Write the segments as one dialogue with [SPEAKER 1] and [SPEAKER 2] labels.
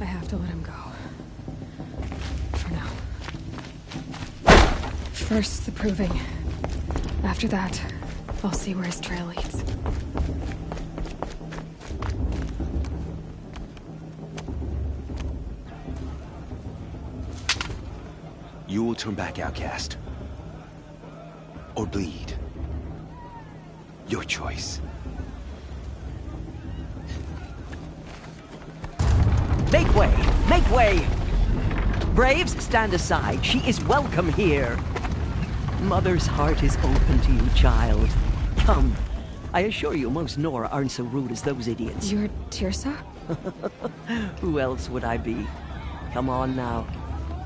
[SPEAKER 1] I have to let him go. For now. First, the proving. After that, I'll see where his trail leads.
[SPEAKER 2] You will turn back, outcast. Or bleed. Your choice.
[SPEAKER 3] Make way! Make way! Braves, stand aside. She is welcome here. Mother's heart is open to you, child. Come. I assure you, most Nora aren't so rude as those idiots.
[SPEAKER 1] You're Teersa?
[SPEAKER 3] Who else would I be? Come on now.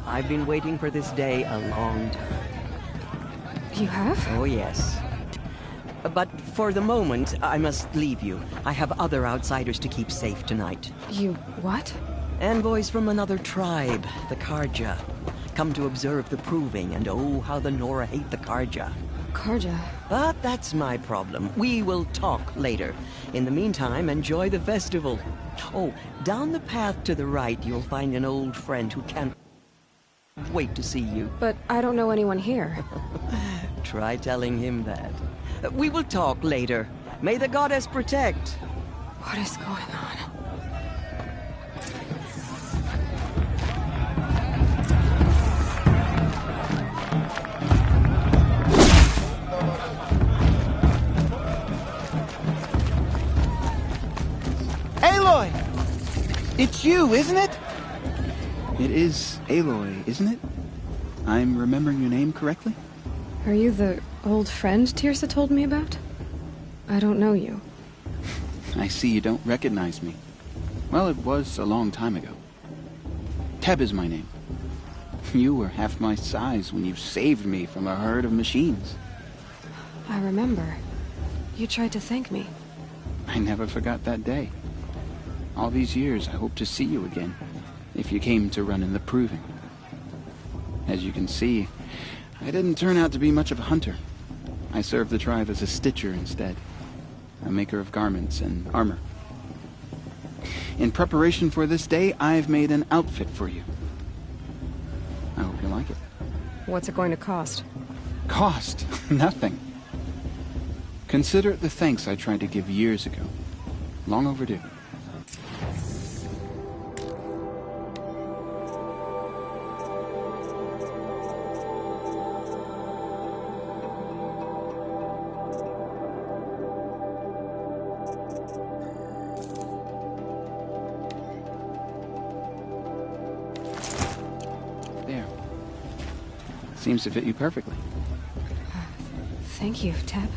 [SPEAKER 3] I've been waiting for this day a long time.
[SPEAKER 1] You have?
[SPEAKER 3] Oh, yes. But for the moment, I must leave you. I have other outsiders to keep safe tonight.
[SPEAKER 1] You what?
[SPEAKER 3] Envoys from another tribe, the Carja. Come to observe the proving, and oh, how the Nora hate the Carja.
[SPEAKER 1] Carja?
[SPEAKER 3] But that's my problem. We will talk later. In the meantime, enjoy the festival. Oh, down the path to the right, you'll find an old friend who can't wait to see you.
[SPEAKER 1] But I don't know anyone here.
[SPEAKER 3] Try telling him that. We will talk later. May the goddess protect.
[SPEAKER 1] What is going on?
[SPEAKER 4] Aloy! It's you, isn't it? It is Aloy, isn't it? I'm remembering your name correctly?
[SPEAKER 1] Are you the old friend Teersa told me about? I don't know you.
[SPEAKER 4] I see you don't recognize me. Well, it was a long time ago. Teb is my name. You were half my size when you saved me from a herd of machines.
[SPEAKER 1] I remember. You tried to thank me.
[SPEAKER 4] I never forgot that day. All these years, I hope to see you again, if you came to run in the proving. As you can see, I didn't turn out to be much of a hunter. I served the tribe as a stitcher instead, a maker of garments and armor. In preparation for this day, I've made an outfit for you. I hope you like it.
[SPEAKER 1] What's it going to cost?
[SPEAKER 4] Cost? Nothing. Consider it the thanks I tried to give years ago. Long overdue. There. Seems to fit you perfectly.
[SPEAKER 1] Thank you, Teb.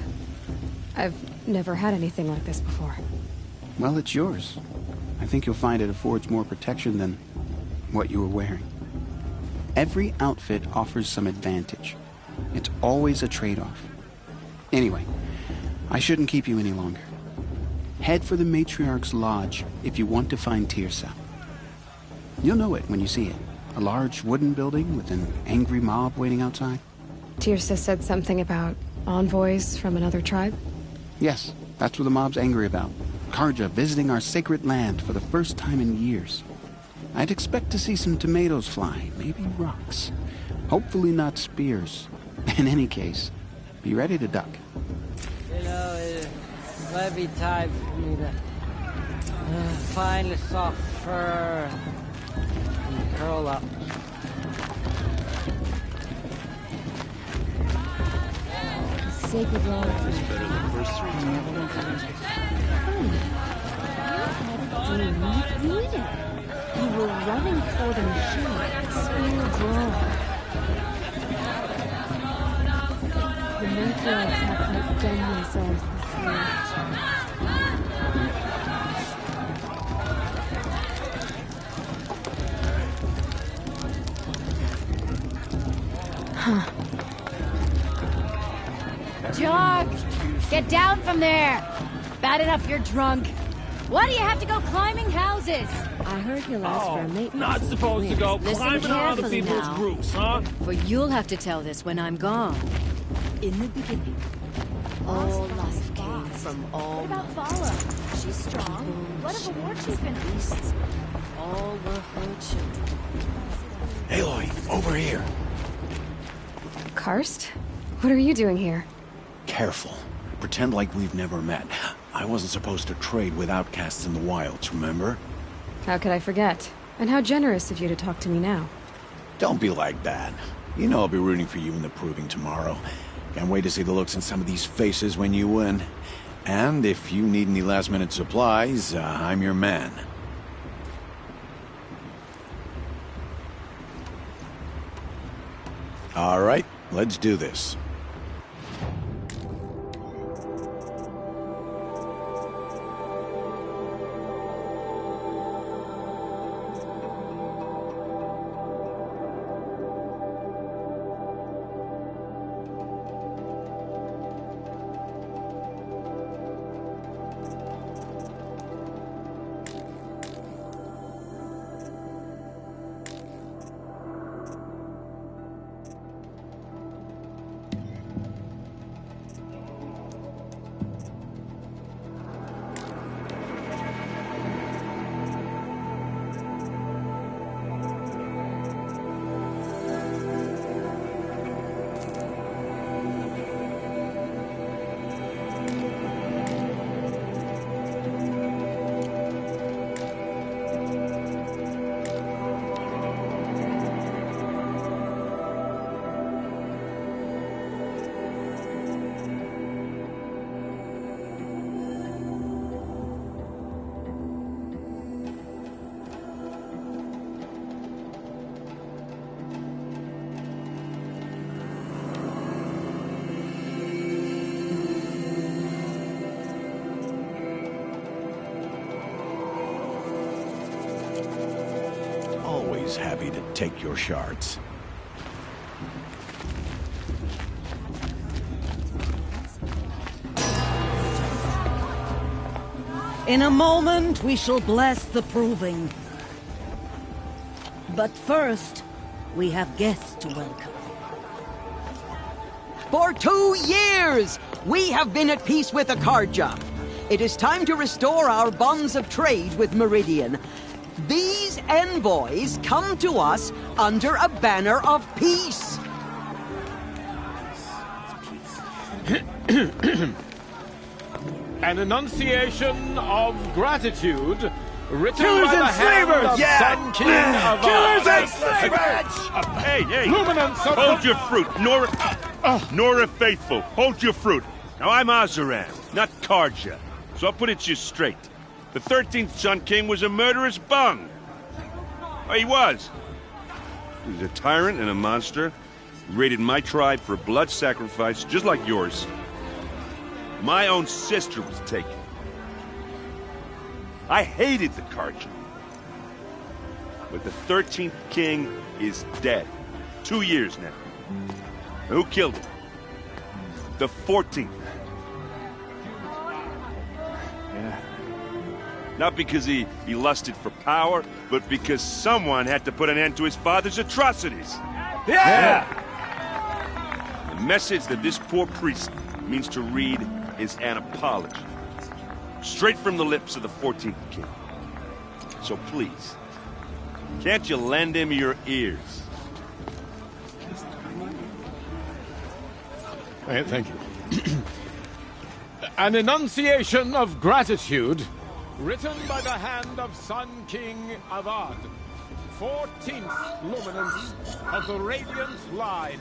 [SPEAKER 1] I've never had anything like this before.
[SPEAKER 4] Well, it's yours. I think you'll find it affords more protection than what you were wearing. Every outfit offers some advantage. It's always a trade-off. Anyway, I shouldn't keep you any longer. head for the Matriarch's Lodge if you want to find Tirsa. You'll know it when you see it. A large wooden building with an angry mob waiting outside.
[SPEAKER 1] Tirsa said something about envoys from another tribe?
[SPEAKER 4] Yes, that's what the mob's angry about. Karja visiting our sacred land for the first time in years. I'd expect to see some tomatoes fly, maybe rocks. Hopefully not spears. In any case, be ready to duck.
[SPEAKER 5] You know, it might be time for me to find a soft fur and curl up.
[SPEAKER 1] Sacred law.
[SPEAKER 2] Better than the first 3 times.
[SPEAKER 1] You were running for the machine, spear drawn. The Matriarchs have outdone themselves this year.
[SPEAKER 6] Jock! Get down from there! Bad enough you're drunk. Why do you have to go climbing houses?
[SPEAKER 1] I heard you'll ask for a maintenance.
[SPEAKER 7] Not supposed to go
[SPEAKER 6] Listen
[SPEAKER 7] climbing on other
[SPEAKER 6] carefully
[SPEAKER 7] people's
[SPEAKER 6] now.
[SPEAKER 7] roofs, huh?
[SPEAKER 6] For you'll have to tell this when I'm gone. In the beginning, all life came from all
[SPEAKER 8] What about Vala? She's strong. What of a war chief and
[SPEAKER 6] beasts. All were her children.
[SPEAKER 2] Aloy, over here.
[SPEAKER 1] Karst? What are you doing here?
[SPEAKER 9] Careful. Pretend like we've never met. I wasn't supposed to trade with outcasts in the wilds, remember?
[SPEAKER 1] How could I forget? And how generous of you to talk to me now.
[SPEAKER 9] Don't be like that. You know I'll be rooting for you in the proving tomorrow. Can't wait to see the looks in some of these faces when you win. And if you need any last-minute supplies, I'm your man. All right, let's do this. Always happy to take your shards.
[SPEAKER 10] In a moment, we shall bless the proving. But first, we have guests to welcome.
[SPEAKER 3] For 2 years, we have been at peace with Akarja. It is time to restore our bonds of trade with Meridian. These envoys come to us under a banner of peace.
[SPEAKER 7] An enunciation of gratitude written
[SPEAKER 2] Killers
[SPEAKER 7] by the
[SPEAKER 2] and
[SPEAKER 7] hand
[SPEAKER 2] slavers!
[SPEAKER 7] of
[SPEAKER 2] Yeah!
[SPEAKER 7] Sun King of
[SPEAKER 2] Killers
[SPEAKER 7] Ar-
[SPEAKER 2] and slavers!
[SPEAKER 11] Hey, hey!
[SPEAKER 7] Luminance of
[SPEAKER 11] Hold
[SPEAKER 7] the-
[SPEAKER 11] your fruit, Nora Faithful. Hold your fruit. Now I'm Azaran, not Karja, so I'll put it to you straight. The 13th Sun King was a murderous bung. Oh, he was. He was a tyrant and a monster. He raided my tribe for blood sacrifice, just like yours. My own sister was taken. I hated the Karja. But the 13th king is dead. 2 years now. Who killed him? The 14th. Not because he lusted for power, but because someone had to put an end to his father's atrocities.
[SPEAKER 2] Yeah!
[SPEAKER 11] The message that this poor priest means to read is an apology. Straight from the lips of the 14th king. So please, can't you lend him your ears?
[SPEAKER 7] Thank you. An enunciation of gratitude written by the hand of Sun King Avad, 14th luminance of the Radiant Line.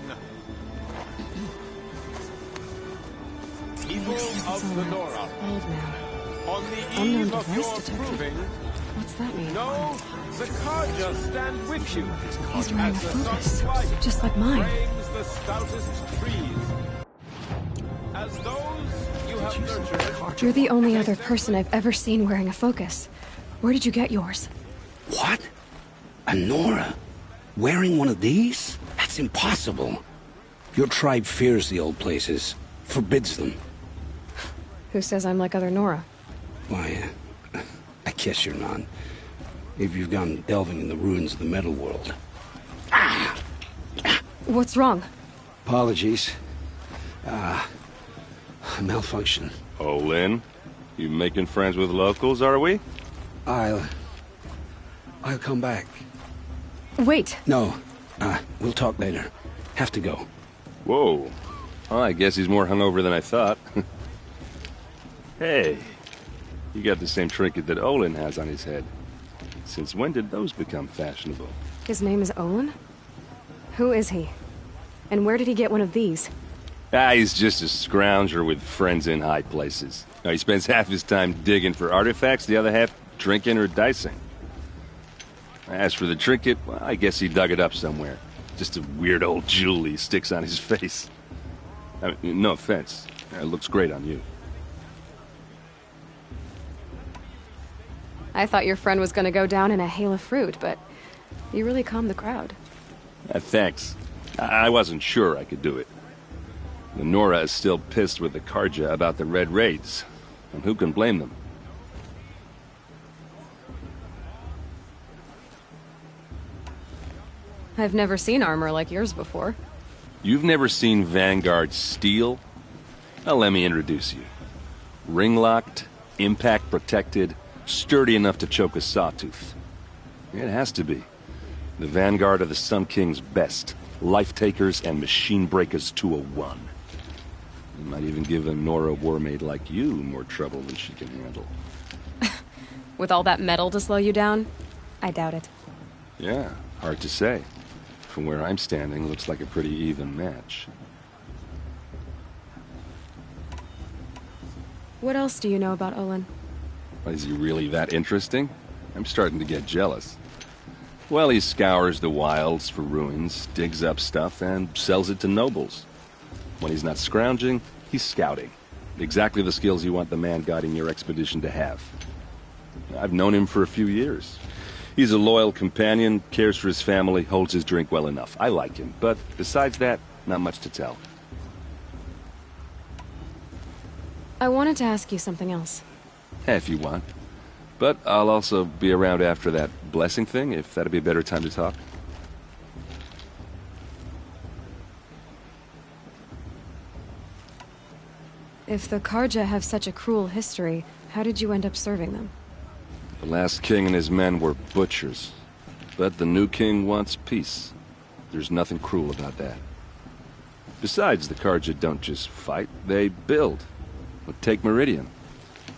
[SPEAKER 7] People of the Nora,
[SPEAKER 1] Old man.
[SPEAKER 7] on the
[SPEAKER 1] Unknown
[SPEAKER 7] eve of
[SPEAKER 1] device
[SPEAKER 7] your
[SPEAKER 1] detected.
[SPEAKER 7] proving,
[SPEAKER 1] What's that mean?
[SPEAKER 7] know the Karja stand with you.
[SPEAKER 1] He's wearing a
[SPEAKER 7] As the sun's
[SPEAKER 1] focus,
[SPEAKER 7] light
[SPEAKER 1] just like mine.
[SPEAKER 7] frames the stoutest trees. As those you have nurtured,
[SPEAKER 1] You're the only other person I've ever seen wearing a focus. Where did you get yours?
[SPEAKER 2] What? A Nora? Wearing one of these? That's impossible. Your tribe fears the old places, forbids them.
[SPEAKER 1] Who says I'm like other Nora?
[SPEAKER 2] Why, I guess you're not. If you've gone delving in the ruins of the metal world.
[SPEAKER 1] What's wrong?
[SPEAKER 2] Apologies. Malfunction.
[SPEAKER 11] Oh, Lynn, you making friends with locals, are we?
[SPEAKER 2] I'll come back.
[SPEAKER 1] Wait.
[SPEAKER 2] No, we'll talk later. Have to go.
[SPEAKER 11] Whoa. Well, I guess he's more hungover than I thought. Hey, you got the same trinket that Olin has on his head. Since when did those become fashionable?
[SPEAKER 1] His name is Olin? Who is he? And where did he get one of these?
[SPEAKER 11] He's just a scrounger with friends in high places. Now, he spends half his time digging for artifacts, the other half drinking or dicing. As for the trinket, well, I guess he dug it up somewhere. Just a weird old jewel he sticks on his face. I mean, no offense. It looks great on you.
[SPEAKER 1] I thought your friend was gonna go down in a hail of fruit, but you really calmed the crowd.
[SPEAKER 11] Thanks. I wasn't sure I could do it. The Nora is still pissed with the Karja about the Red Raids, and who can blame them?
[SPEAKER 1] I've never seen armor like yours before.
[SPEAKER 11] You've never seen Vanguard steel? Well, let me introduce you. Ring-locked, impact-protected, sturdy enough to choke a sawtooth. It has to be. The Vanguard of the Sun King's best. Life-takers and machine-breakers to a one. It might even give a Nora warmaid like you more trouble than she can handle.
[SPEAKER 1] With all that metal to slow you down? I doubt it.
[SPEAKER 11] Yeah, hard to say. From where I'm standing, looks like a pretty even match.
[SPEAKER 1] What else do you know about Olin?
[SPEAKER 11] Is he really that interesting? I'm starting to get jealous. Well, he scours the wilds for ruins, digs up stuff, and sells it to nobles. When he's not scrounging, he's scouting. Exactly the skills you want the man guiding your expedition to have. I've known him for a few years. He's a loyal companion, cares for his family, holds his drink well enough. I like him, but besides that, not much to tell.
[SPEAKER 1] I wanted to ask you something else.
[SPEAKER 11] If you want. But I'll also be around after that blessing thing, if that'd be a better time to talk.
[SPEAKER 1] If the Karja have such a cruel history, how did you end up serving them?
[SPEAKER 11] The last king and his men were butchers. But the new king wants peace. There's nothing cruel about that. Besides, the Karja don't just fight, they build. Take Meridian.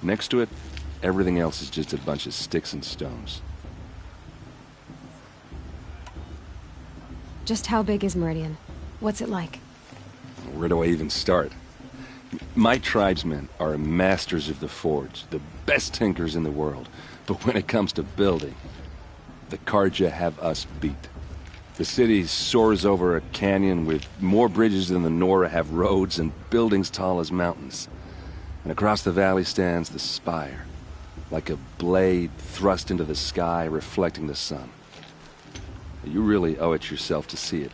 [SPEAKER 11] Next to it, everything else is just a bunch of sticks and stones.
[SPEAKER 1] Just how big is Meridian? What's it like?
[SPEAKER 11] Where do I even start? My tribesmen are masters of the forge, the best tinkers in the world. But when it comes to building, the Karja have us beat. The city soars over a canyon with more bridges than the Nora have roads and buildings tall as mountains. And across the valley stands the spire, like a blade thrust into the sky reflecting the sun. You really owe it yourself to see it.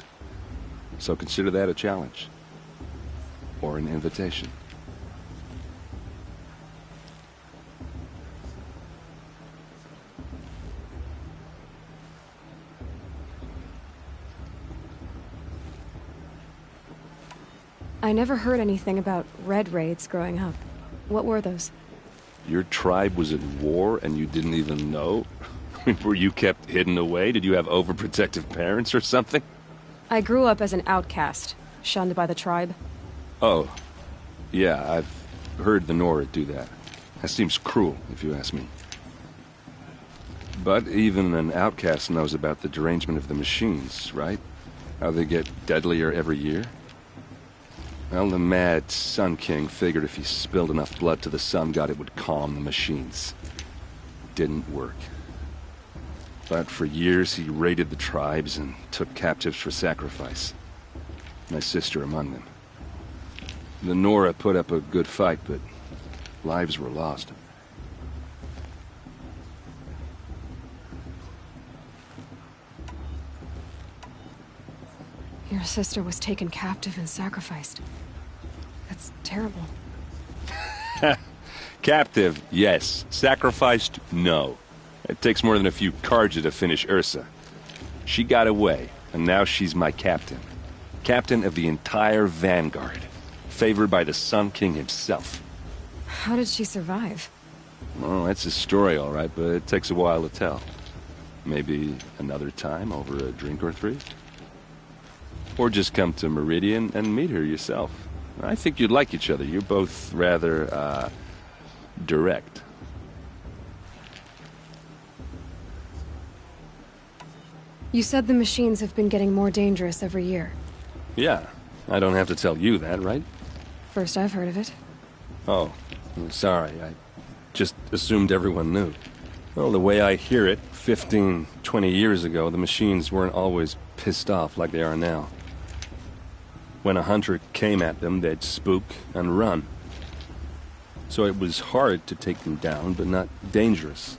[SPEAKER 11] So consider that a challenge. Or an invitation.
[SPEAKER 1] I never heard anything about red raids growing up. What were those?
[SPEAKER 12] Your tribe was at war and you didn't even know? Were you kept hidden away? Did you have overprotective parents or something?
[SPEAKER 1] I grew up as an outcast, shunned by the tribe.
[SPEAKER 12] Oh. Yeah, I've heard the Nora do that. That seems cruel, if you ask me. But even an outcast knows about the derangement of the machines, right? How they get deadlier every year? Well, the mad Sun King figured if he spilled enough blood to the Sun God, it would calm the machines. Didn't work. But for years, he raided the tribes and took captives for sacrifice. My sister among them. The Nora put up a good fight, but lives were lost.
[SPEAKER 1] Your sister was taken captive and sacrificed. That's terrible.
[SPEAKER 12] Captive, yes. Sacrificed, no. It takes more than a few Carja to finish Ursa. She got away, and now she's my captain. Captain of the entire Vanguard. Favored by the Sun King himself.
[SPEAKER 1] How did she survive?
[SPEAKER 12] Oh, that's a story, all right, but it takes a while to tell. Maybe another time over a drink or three? Or just come to Meridian and meet her yourself. I think you'd like each other. You're both rather, direct.
[SPEAKER 1] You said the machines have been getting more dangerous every year.
[SPEAKER 12] Yeah, I don't have to tell you that, right?
[SPEAKER 1] First I've heard of it.
[SPEAKER 12] Oh, I'm sorry. I just assumed everyone knew. Well, the way I hear it, 15, 20 years ago, the machines weren't always pissed off like they are now. When a hunter came at them, they'd spook and run. So it was hard to take them down, but not dangerous,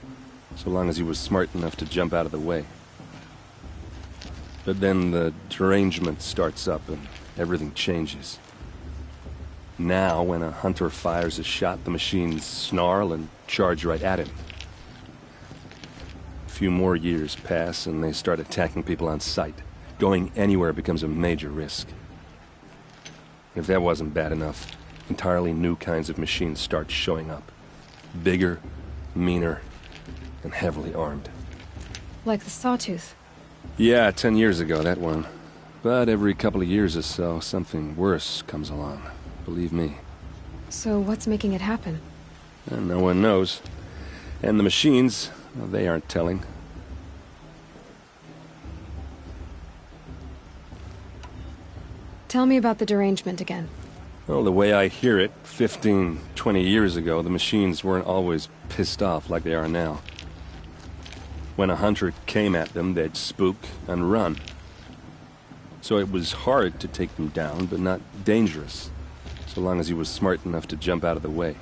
[SPEAKER 12] so long as he was smart enough to jump out of the way. But then the derangement starts up and everything changes. Now, when a hunter fires a shot, the machines snarl and charge right at him. A few more years pass and they start attacking people on sight. Going anywhere becomes a major risk. If that wasn't bad enough, entirely new kinds of machines start showing up. Bigger, meaner, and heavily armed.
[SPEAKER 1] Like the Sawtooth.
[SPEAKER 12] Yeah, 10 years ago, that one. But every couple of years or so, something worse comes along. Believe me.
[SPEAKER 1] So what's making it happen?
[SPEAKER 12] And no one knows. And the machines, well, they aren't telling.
[SPEAKER 1] Tell me about the derangement again.
[SPEAKER 12] Well, the way I hear it, 15, 20 years ago, the machines weren't always pissed off like they are now. When a hunter came at them, they'd spook and run. So it was hard to take them down, but not dangerous, so long as he was smart enough to jump out of the way.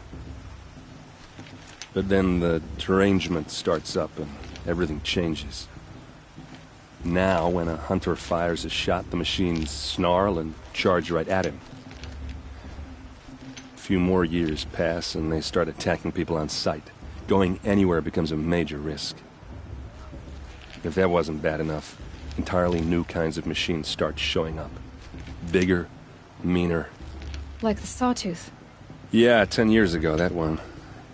[SPEAKER 12] But then the derangement starts up and everything changes. Now, when a hunter fires a shot, the machines snarl and charge right at him. A few more years pass and they start attacking people on sight. Going anywhere becomes a major risk. If that wasn't bad enough, entirely new kinds of machines start showing up. Bigger, meaner.
[SPEAKER 1] Like the Sawtooth.
[SPEAKER 12] Yeah, 10 years ago, that one.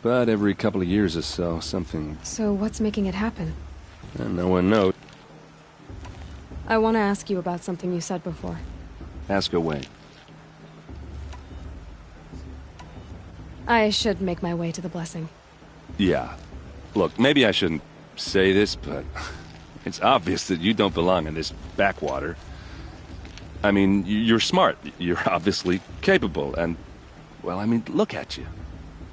[SPEAKER 12] But every couple of years or so, something...
[SPEAKER 1] So what's making it happen?
[SPEAKER 12] And no one knows.
[SPEAKER 1] I want to ask you about something you said before.
[SPEAKER 12] Ask away.
[SPEAKER 1] I should make my way to the blessing.
[SPEAKER 12] Yeah. Look, maybe I shouldn't say this, but it's obvious that you don't belong in this backwater. I mean, you're smart. You're obviously capable, and... well, I mean, look at you.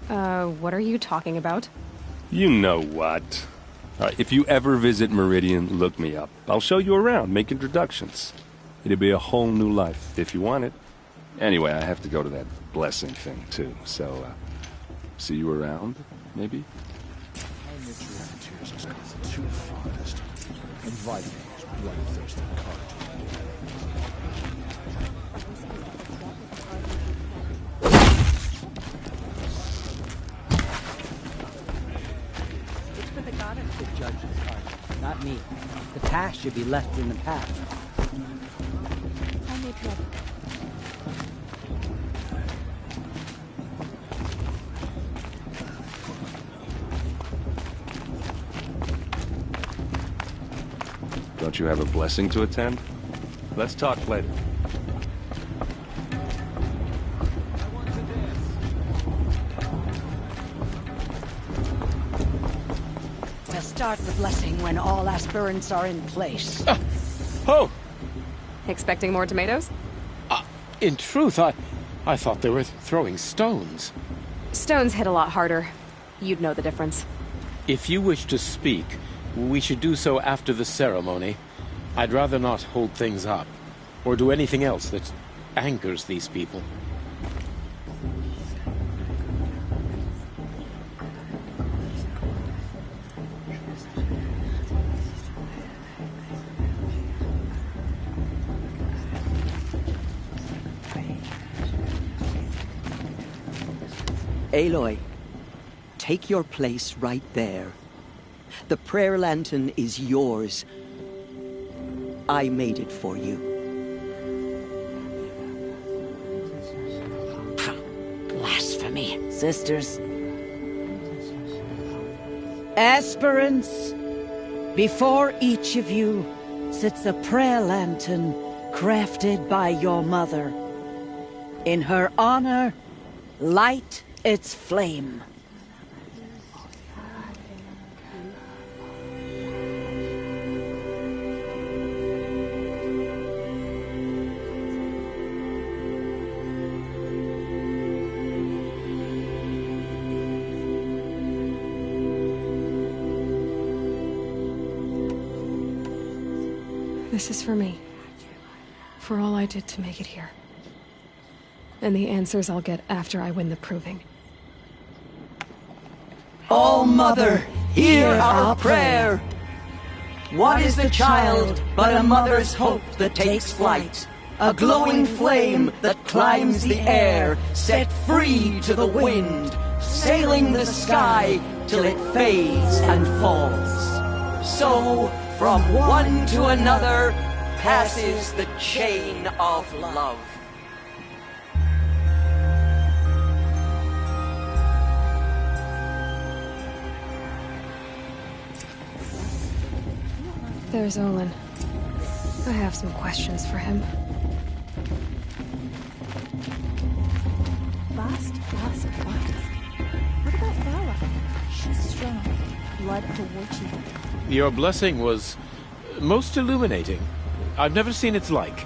[SPEAKER 1] What are you talking about?
[SPEAKER 12] You know what. If you ever visit Meridian, look me up. I'll show you around, make introductions. It'll be a whole new life, if you want it. Anyway, I have to go to that blessing thing, too, so, see you around, maybe?
[SPEAKER 7] Two finest. Inviting bloodthirsty
[SPEAKER 5] It's for the goddess to judge his heart, not me. The past should be left in the past.
[SPEAKER 8] I may trouble.
[SPEAKER 12] Don't you have a blessing to attend? Let's talk later.
[SPEAKER 10] We'll start the blessing when all aspirants are in place.
[SPEAKER 7] Oh!
[SPEAKER 1] Expecting more tomatoes?
[SPEAKER 7] In truth, I thought they were throwing stones.
[SPEAKER 1] Stones hit a lot harder. You'd know the difference.
[SPEAKER 7] If you wish to speak, we should do so after the ceremony. I'd rather not hold things up, or do anything else that angers these people.
[SPEAKER 3] Aloy, take your place right there. The prayer lantern is yours. I made it for you.
[SPEAKER 10] Blasphemy. Sisters. Aspirants, before each of you sits a prayer lantern crafted by your mother. In her honor, light its flame.
[SPEAKER 1] This is for me. For all I did to make it here. And the answers I'll get after I win the proving.
[SPEAKER 3] All Mother, hear our prayer. What is the child but a mother's hope that takes flight? A glowing flame that climbs the air, set free to the wind, sailing the sky till it fades and falls. So, from one to another, passes the chain of love.
[SPEAKER 1] There's Olin. I have some questions for him.
[SPEAKER 8] Fast. What about Vala? She's strong. Blood of a war chief.
[SPEAKER 7] Your blessing was most illuminating. I've never seen its like.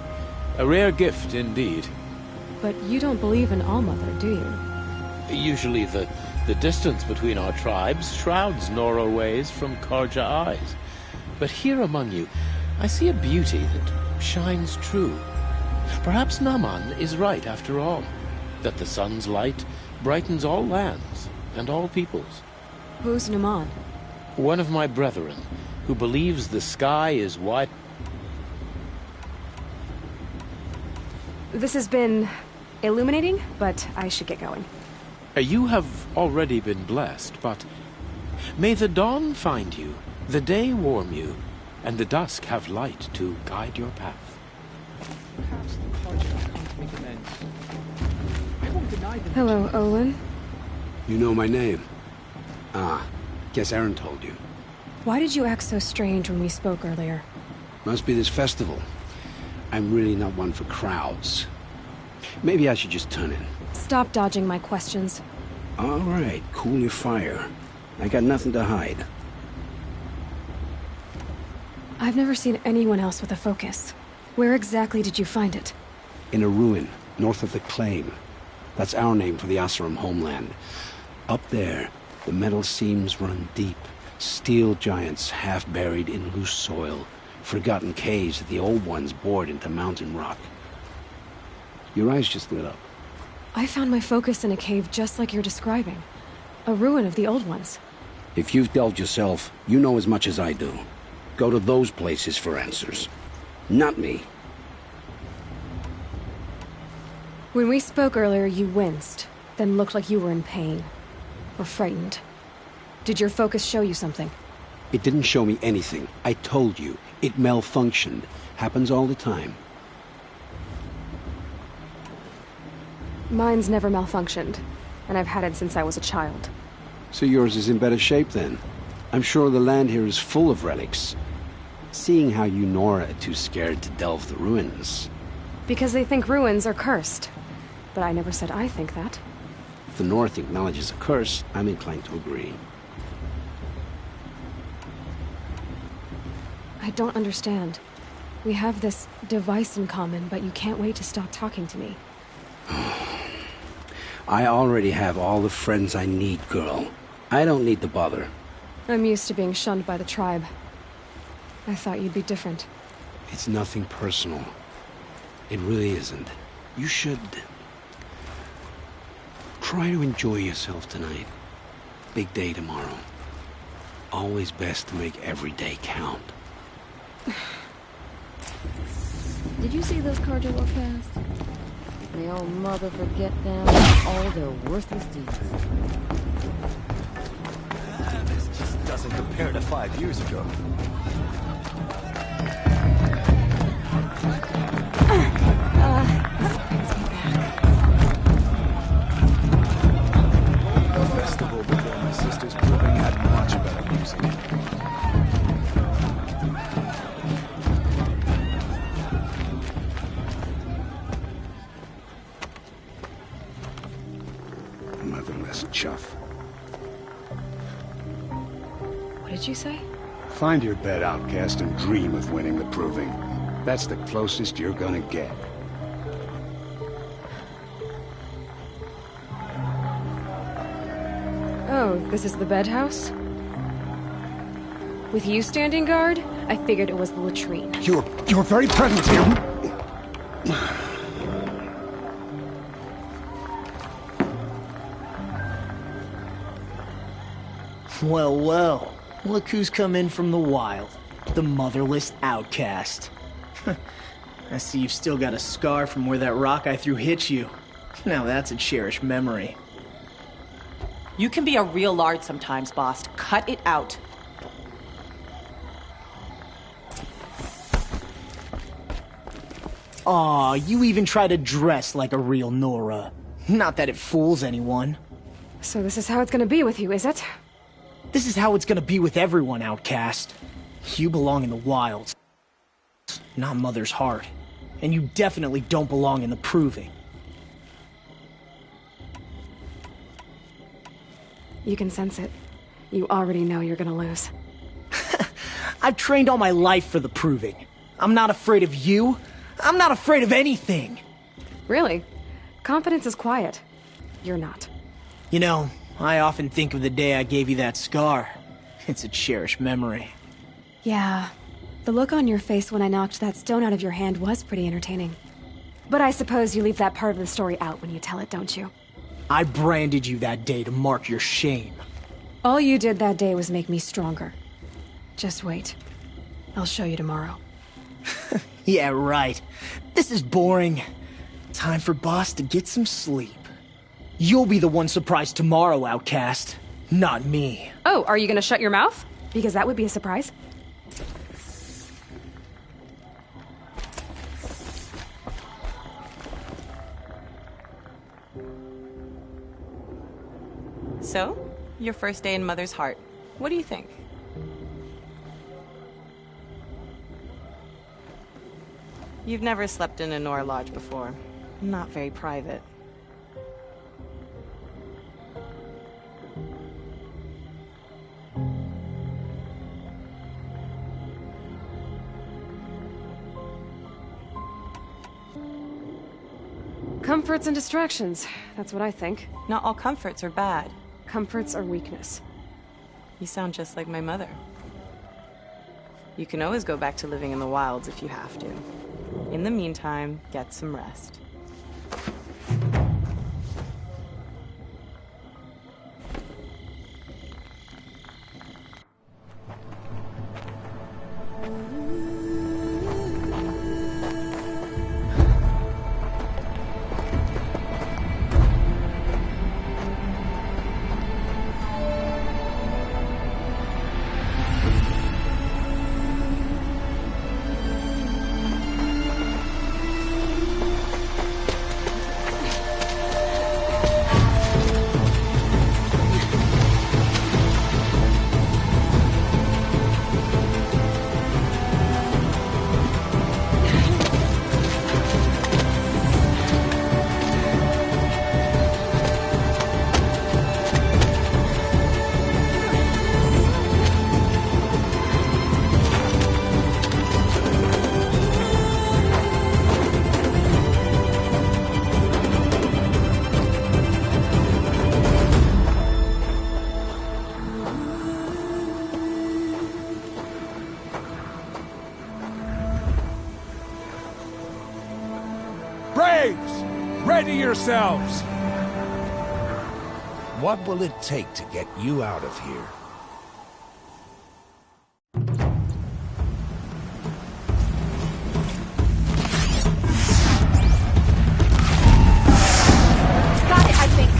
[SPEAKER 7] A rare gift indeed.
[SPEAKER 1] But you don't believe in All-Mother, do you?
[SPEAKER 7] Usually the distance between our tribes shrouds Nora ways from Karja eyes. But here among you, I see a beauty that shines true. Perhaps Naman is right after all, that the sun's light brightens all lands and all peoples.
[SPEAKER 1] Who's Naman?
[SPEAKER 7] One of my brethren, who believes the sky is white.
[SPEAKER 1] This has been illuminating, but I should get going.
[SPEAKER 7] You have already been blessed, but may the dawn find you, the day warm you, and the dusk have light to guide your path.
[SPEAKER 4] Perhaps the Carja can't make amends. I won't deny them.
[SPEAKER 1] Hello, Olin.
[SPEAKER 2] You know my name? Ah, guess Aaron told you.
[SPEAKER 1] Why did you act so strange when we spoke earlier?
[SPEAKER 2] Must be this festival. I'm really not one for crowds. Maybe I should just turn in.
[SPEAKER 1] Stop dodging my questions.
[SPEAKER 2] All right, cool your fire. I got nothing to hide.
[SPEAKER 1] I've never seen anyone else with a focus. Where exactly did you find it?
[SPEAKER 2] In a ruin, north of the Claim. That's our name for the Oseram homeland. Up there, the metal seams run deep. Steel giants half buried in loose soil. Forgotten caves that the old ones bored into mountain rock. Your eyes just lit up.
[SPEAKER 1] I found my focus in a cave just like you're describing. A ruin of the old ones.
[SPEAKER 2] If you've delved yourself, you know as much as I do. Go to those places for answers. Not me.
[SPEAKER 1] When we spoke earlier, you winced, then looked like you were in pain. Or frightened. Did your focus show you something?
[SPEAKER 2] It didn't show me anything. I told you. It malfunctioned. Happens all the time.
[SPEAKER 1] Mine's never malfunctioned, and I've had it since I was a child.
[SPEAKER 2] So yours is in better shape then. I'm sure the land here is full of relics. Seeing how you Nora are too scared to delve the ruins.
[SPEAKER 1] Because they think ruins are cursed. But I never said I think that.
[SPEAKER 2] If the North acknowledges a curse, I'm inclined to agree.
[SPEAKER 1] I don't understand. We have this device in common, but you can't wait to stop talking to me.
[SPEAKER 2] I already have all the friends I need, girl. I don't need to bother.
[SPEAKER 1] I'm used to being shunned by the tribe. I thought you'd be different.
[SPEAKER 2] It's nothing personal. It really isn't. You should... try to enjoy yourself tonight. Big day tomorrow. Always best to make every day count.
[SPEAKER 6] Did you see those Carja outcasts? May old mother forget them all their worthless deeds.
[SPEAKER 13] This just doesn't compare to 5 years ago.
[SPEAKER 1] This brings me back.
[SPEAKER 13] The festival before my sister's proving had much better music.
[SPEAKER 2] Motherless chuff.
[SPEAKER 1] What did you say?
[SPEAKER 14] Find your bed, outcast, and dream of winning the proving. That's the closest you're gonna get.
[SPEAKER 1] Oh, this is the bedhouse? With you standing guard, I figured it was the latrine.
[SPEAKER 14] Your very presence here...
[SPEAKER 15] Well, well. Look who's come in from the wild. The motherless outcast. I see you've still got a scar from where that rock I threw hit you. Now that's a cherished memory.
[SPEAKER 16] You can be a real lard sometimes, boss. Cut it out.
[SPEAKER 15] Aw, you even try to dress like a real Nora. Not that it fools anyone.
[SPEAKER 1] So this is how it's gonna be with you, is it?
[SPEAKER 15] This is how it's gonna be with everyone, outcast. You belong in the wilds, not Mother's heart. And you definitely don't belong in the proving.
[SPEAKER 1] You can sense it. You already know you're gonna lose.
[SPEAKER 15] I've trained all my life for the proving. I'm not afraid of you. I'm not afraid of anything.
[SPEAKER 1] Really? Confidence is quiet. You're not.
[SPEAKER 15] You know, I often think of the day I gave you that scar. It's a cherished memory.
[SPEAKER 1] Yeah. The look on your face when I knocked that stone out of your hand was pretty entertaining. But I suppose you leave that part of the story out when you tell it, don't you?
[SPEAKER 15] I branded you that day to mark your shame.
[SPEAKER 1] All you did that day was make me stronger. Just wait. I'll show you tomorrow.
[SPEAKER 15] Yeah, right. This is boring. Time for Boss to get some sleep. You'll be the one surprised tomorrow, outcast. Not me.
[SPEAKER 1] Oh, are you gonna shut your mouth? Because that would be a surprise.
[SPEAKER 16] So, your first day in Mother's heart. What do you think? You've never slept in a Nora lodge before. Not very private.
[SPEAKER 1] Comforts and distractions. That's what I think.
[SPEAKER 16] Not all comforts are bad.
[SPEAKER 1] Comforts are weakness.
[SPEAKER 16] You sound just like my mother. You can always go back to living in the wilds if you have to. In the meantime, get some rest.
[SPEAKER 17] Ready yourselves!
[SPEAKER 18] What will it take to get you out of here?
[SPEAKER 8] Got it, I think.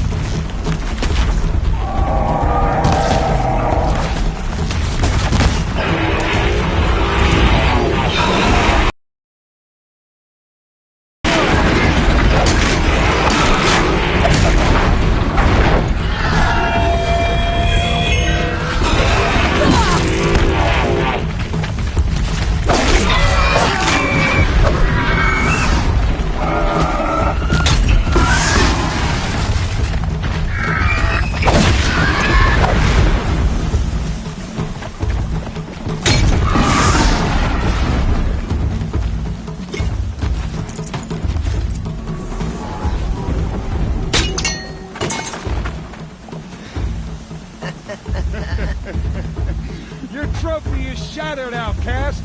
[SPEAKER 17] Your trophy is shattered, outcast.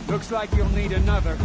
[SPEAKER 17] Looks like you'll need another.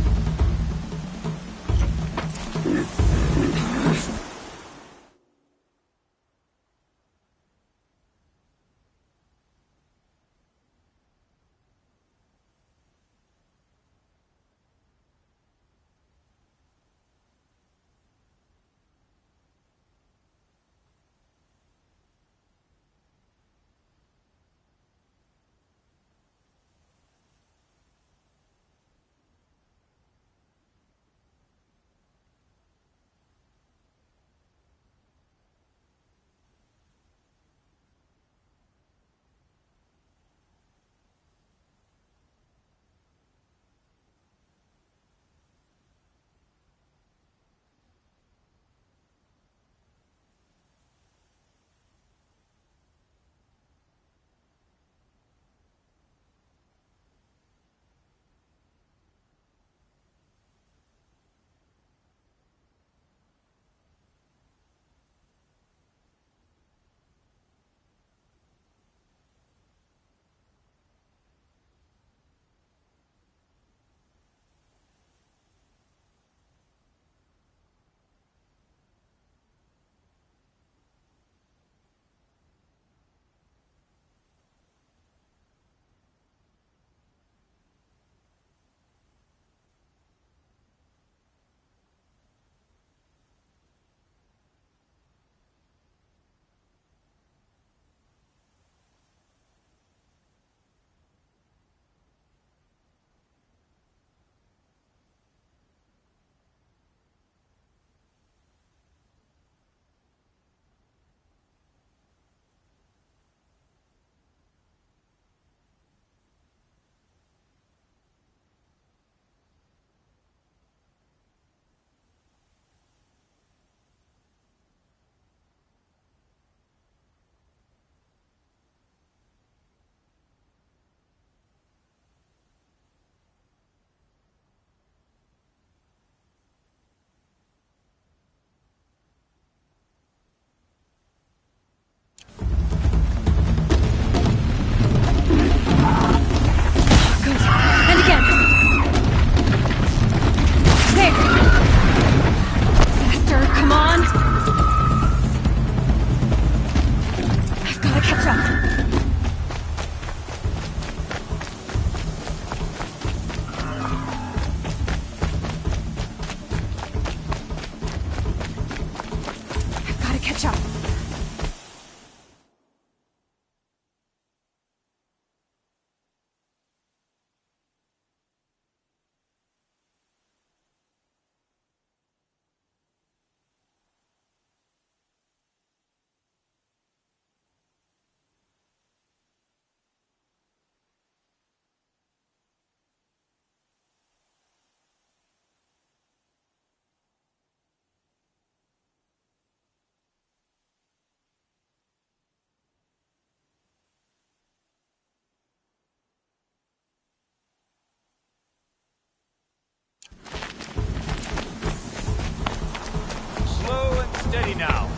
[SPEAKER 19] Steady now.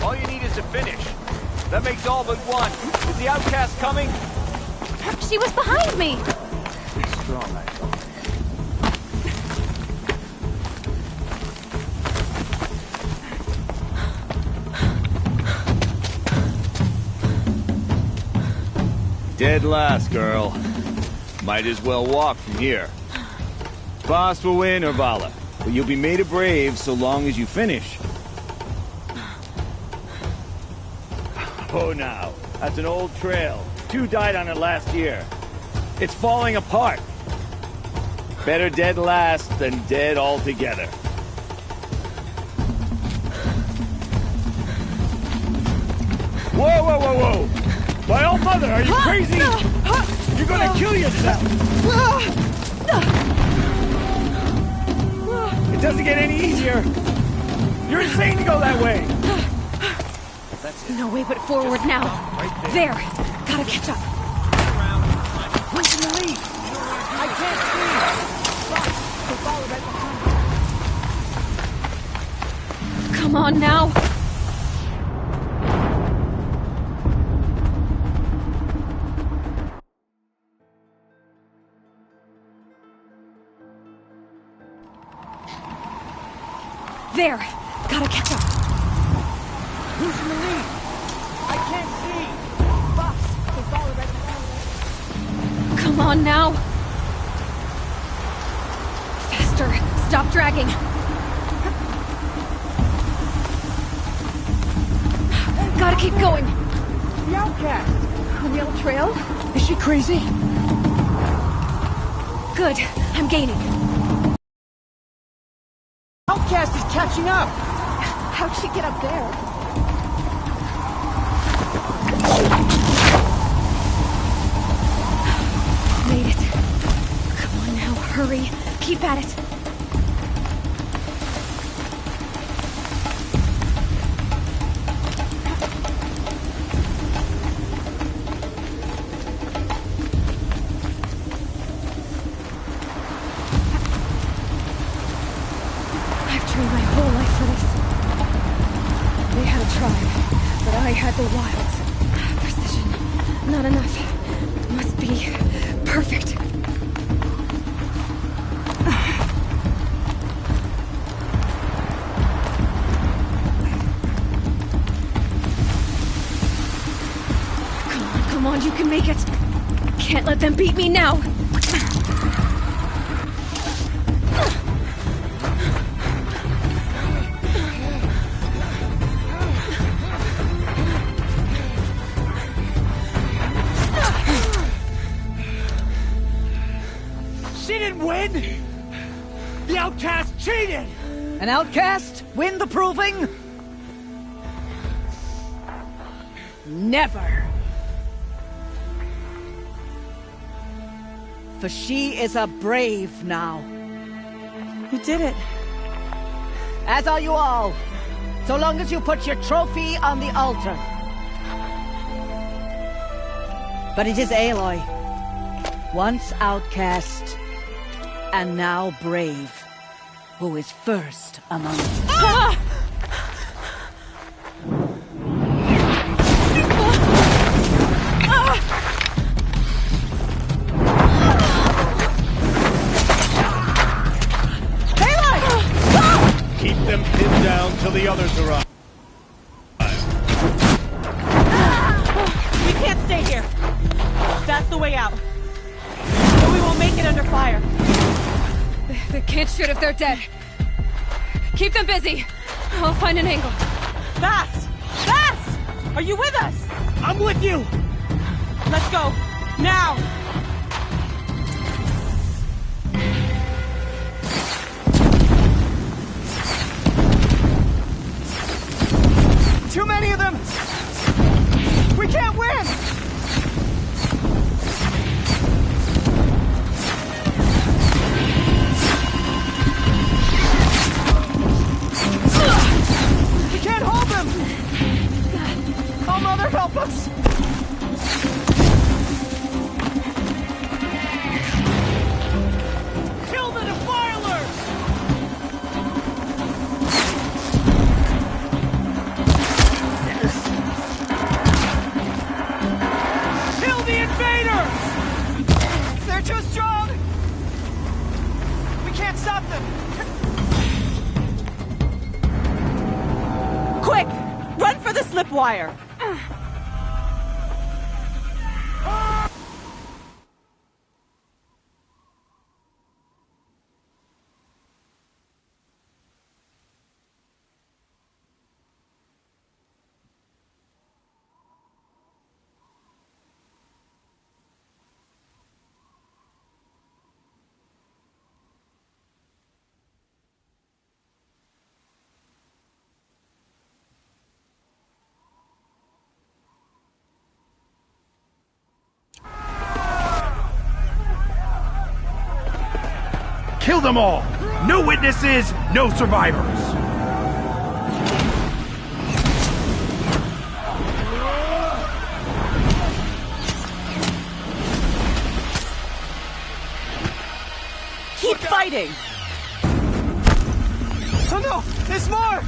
[SPEAKER 19] All you need is a finish. That makes all but one. Is the outcast coming?
[SPEAKER 8] She was behind me!
[SPEAKER 19] Be strong, I thought. Dead last, girl. Might as well walk from here. Boss will win, or Vala, but you'll be made a brave so long as you finish. Oh, now. That's an old trail. 2 died on it last year. It's falling apart. Better dead last than dead altogether. Whoa, whoa, whoa, whoa! My old mother, are you crazy? You're gonna kill yourself! It doesn't get any easier! You're insane to go that way!
[SPEAKER 1] No way but forward now. There! Gotta catch up.
[SPEAKER 19] Who's in the lead? I can't see!
[SPEAKER 1] Come on now! There! Gotta catch up.
[SPEAKER 19] Who's in the lead? I can't see! Fox, they follow right behind.
[SPEAKER 1] Come on now! Faster! Stop dragging! Gotta keep going!
[SPEAKER 19] The outcast!
[SPEAKER 1] On the old trail?
[SPEAKER 19] Is she crazy?
[SPEAKER 1] Good. I'm gaining.
[SPEAKER 19] Outcast is catching up!
[SPEAKER 8] How'd she get up there?
[SPEAKER 1] Made it. Come on now, hurry. Keep at it. My whole life for this. They had a tribe, but I had the wilds. Precision. Not enough. Must be perfect. Come on, you can make it. Can't let them beat me now.
[SPEAKER 19] Win? The outcast cheated!
[SPEAKER 10] An outcast win the proving? Never. For she is a brave now.
[SPEAKER 16] You did it.
[SPEAKER 10] As are you all. So long as you put your trophy on the altar. But it is Aloy. Once outcast, and now brave, who is first among us.
[SPEAKER 1] Ah!
[SPEAKER 19] Keep them pinned down till the others arrive.
[SPEAKER 16] We can't stay here. That's the way out. Or we won't make it under fire.
[SPEAKER 1] They can't shoot if they're dead. Keep them busy. I'll find an angle.
[SPEAKER 16] Fast! Fast! Are you with us?
[SPEAKER 19] I'm with you!
[SPEAKER 16] Let's go. Now!
[SPEAKER 19] Too many of them! We can't win! We can't hold them! Oh, Mother, help us! Kill the defilers! Kill the invaders! They're too strong! We can't stop them!
[SPEAKER 16] Quick! Run for the slip wire!
[SPEAKER 20] Kill them all! No witnesses, no survivors!
[SPEAKER 3] Keep fighting!
[SPEAKER 15] Oh no! There's more!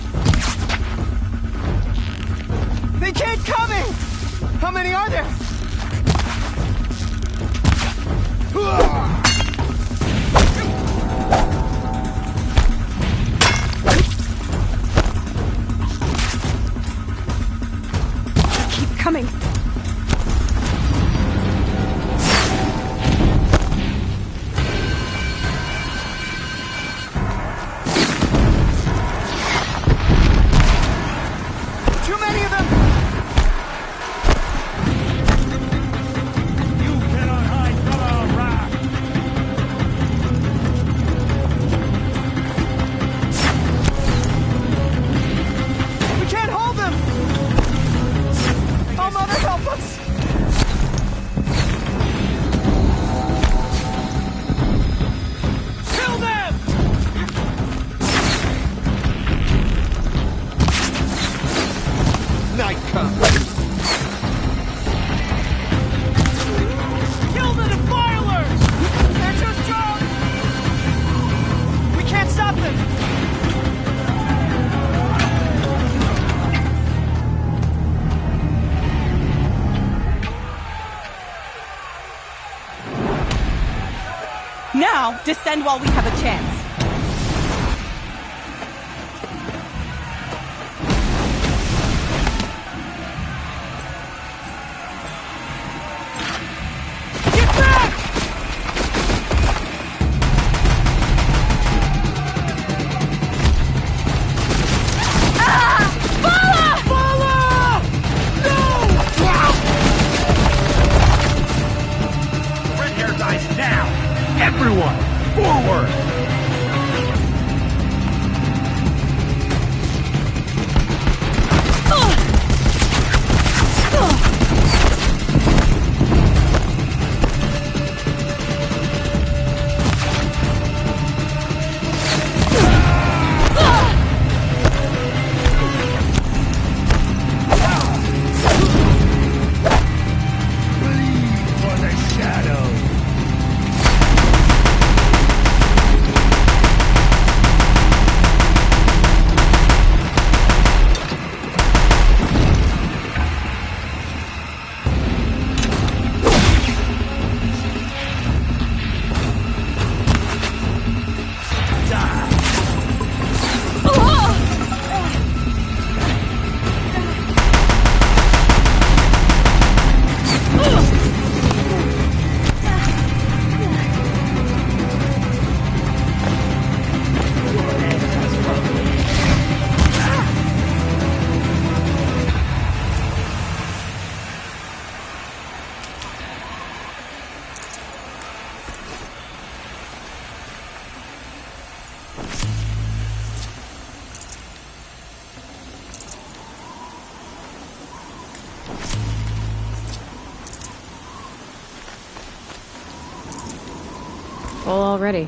[SPEAKER 15] They keep coming! How many are there?
[SPEAKER 1] Keep coming.
[SPEAKER 15] Too many of them! We can't hold them! Oh, Mother, help us! Kill them! Night comes. Kill the defilers! They're too strong! We can't stop them!
[SPEAKER 3] Now, descend while we have a chance.
[SPEAKER 15] Get back!
[SPEAKER 20] Red hair dies now! Everyone, forward! Bleed for the shadows!
[SPEAKER 16] Full already.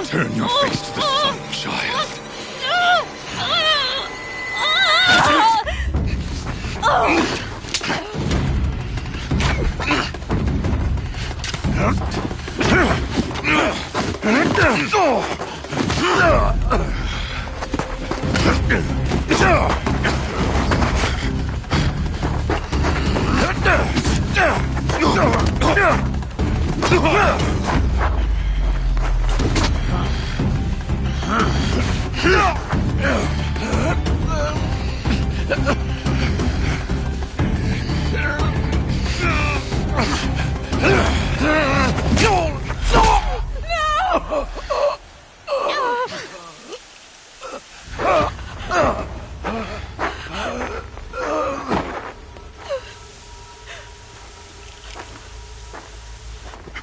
[SPEAKER 12] Turn your face to the sun, child.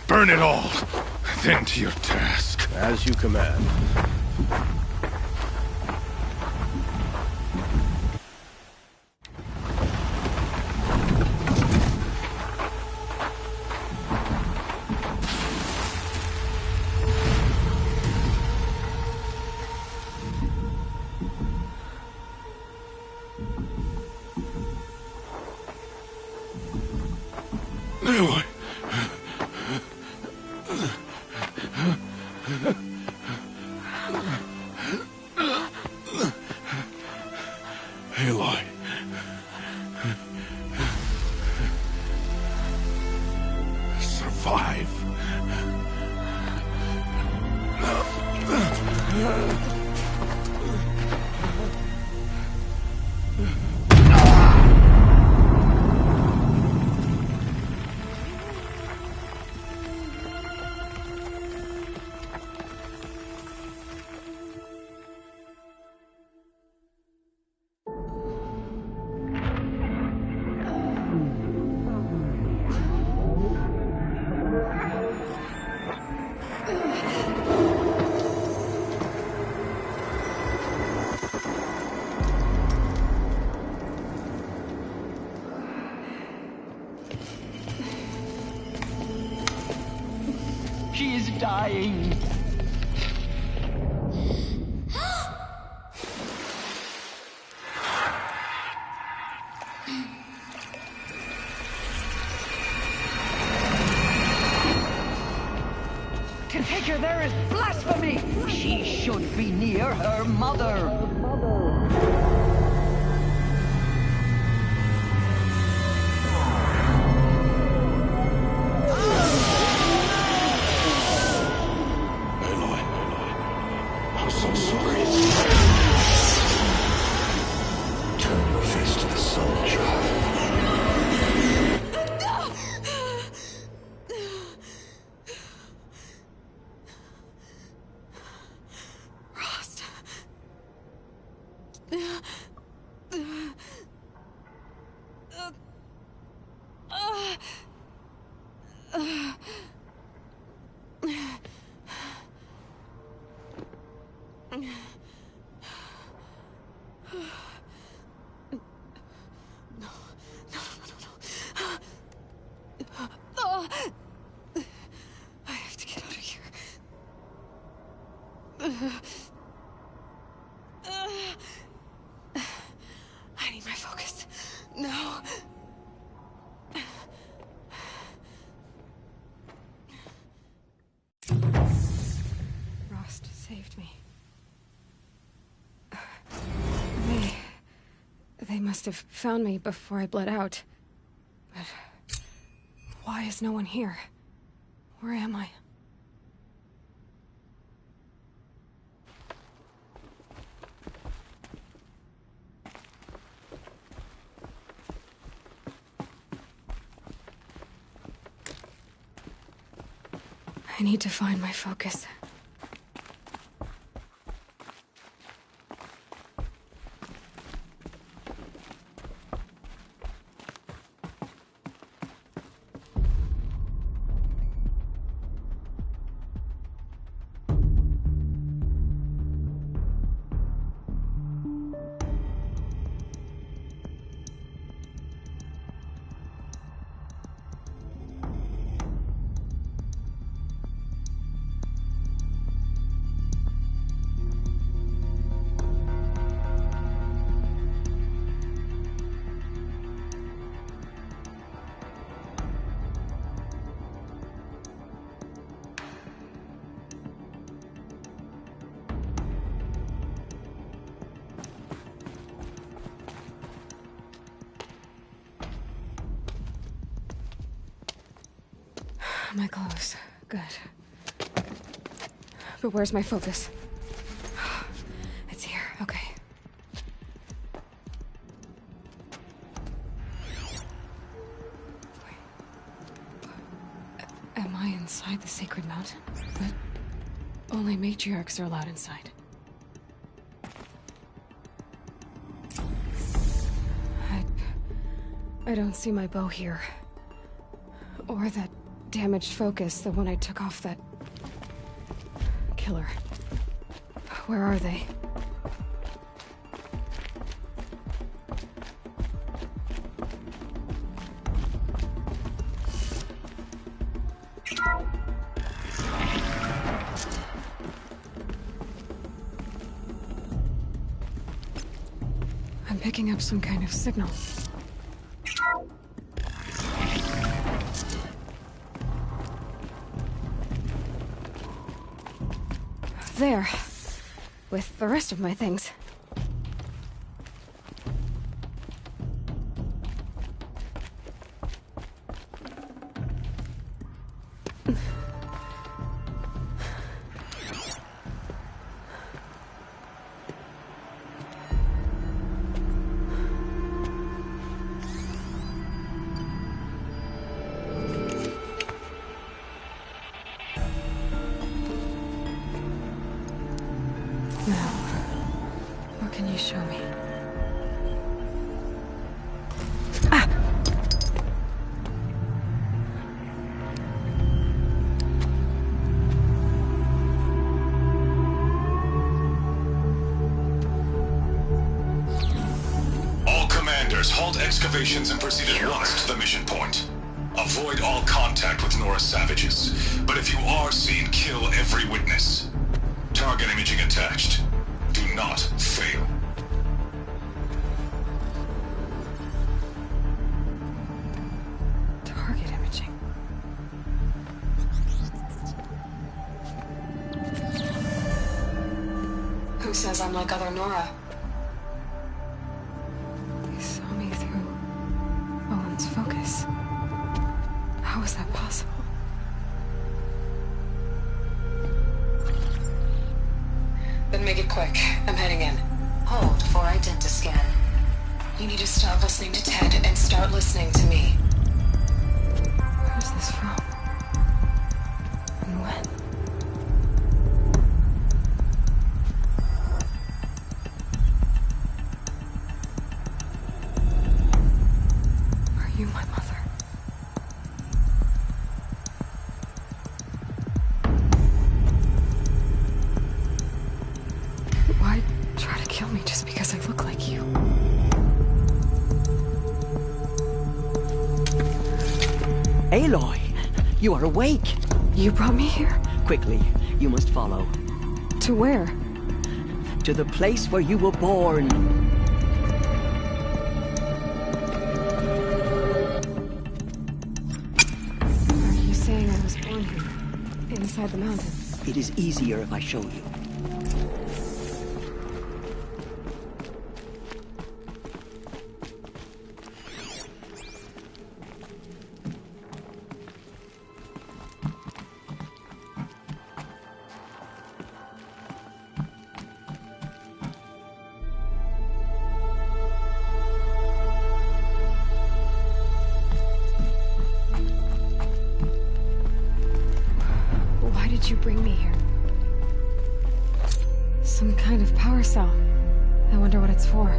[SPEAKER 21] Burn it all, then to your task.
[SPEAKER 22] As you command.
[SPEAKER 21] Aloy. Survive.
[SPEAKER 3] She is dying. To take her there is blasphemy. She should be near her mother.
[SPEAKER 21] I'm so sorry. Turn your face to the sun, child.
[SPEAKER 1] Rost. I have to get out of here. I need my focus. No. Rost saved me. They must have found me before I bled out. But why is no one here? Where am I? I need to find my focus. My clothes. Good. But where's my focus? It's here. Okay. Am I inside the sacred mountain? But only matriarchs are allowed inside. I don't see my bow here. Or that damaged focus, the one I took off that killer. Where are they? I'm picking up some kind of signal. There. With the rest of my things.
[SPEAKER 9] Halt excavations and proceed at once to the mission point. Avoid all contact with Nora savages, but if you are seen, kill every witness. Target imaging attached. Do not fail.
[SPEAKER 1] Target imaging. Who says I'm like other Nora? Focus. How is that possible? Then make it quick. I'm heading in.
[SPEAKER 22] Hold for identiscan.
[SPEAKER 1] You need to stop listening to Ted and start listening to me. Where's this from? And when? You, my mother. Why try to kill me just because I look like you?
[SPEAKER 3] Aloy! You are awake!
[SPEAKER 1] You brought me here?
[SPEAKER 3] Quickly, you must follow.
[SPEAKER 1] To where?
[SPEAKER 3] To the place where you were born.
[SPEAKER 1] Inside the mountain.
[SPEAKER 3] It is easier if I show you.
[SPEAKER 1] You bring me here. Some kind of power cell. I wonder what it's for.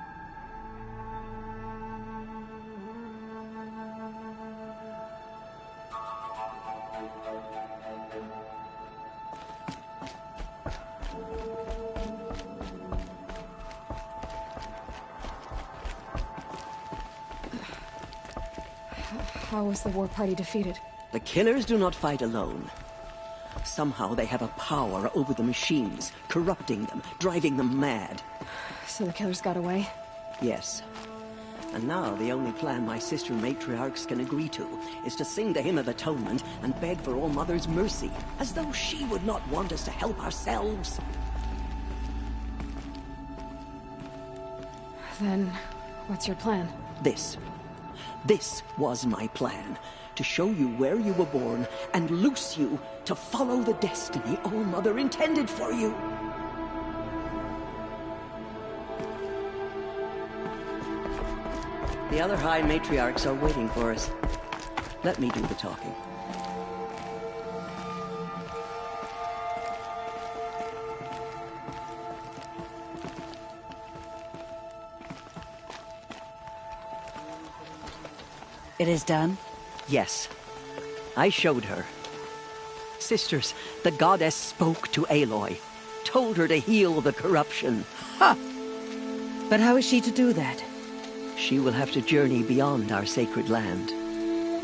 [SPEAKER 1] How was the war party defeated?
[SPEAKER 3] The killers do not fight alone. Somehow they have a power over the machines, corrupting them, driving them mad.
[SPEAKER 1] So the killers got away?
[SPEAKER 3] Yes. And now the only plan my sister matriarchs can agree to is to sing the Hymn of Atonement and beg for All Mother's mercy, as though she would not want us to help ourselves.
[SPEAKER 1] Then, what's your plan?
[SPEAKER 3] This was my plan. To show you where you were born and loose you to follow the destiny All Mother intended for you. The other High Matriarchs are waiting for us. Let me do the talking.
[SPEAKER 10] It is done?
[SPEAKER 3] Yes. I showed her. Sisters, the goddess spoke to Aloy. Told her to heal the corruption.
[SPEAKER 10] Ha! But how is she to do that?
[SPEAKER 3] She will have to journey beyond our sacred land.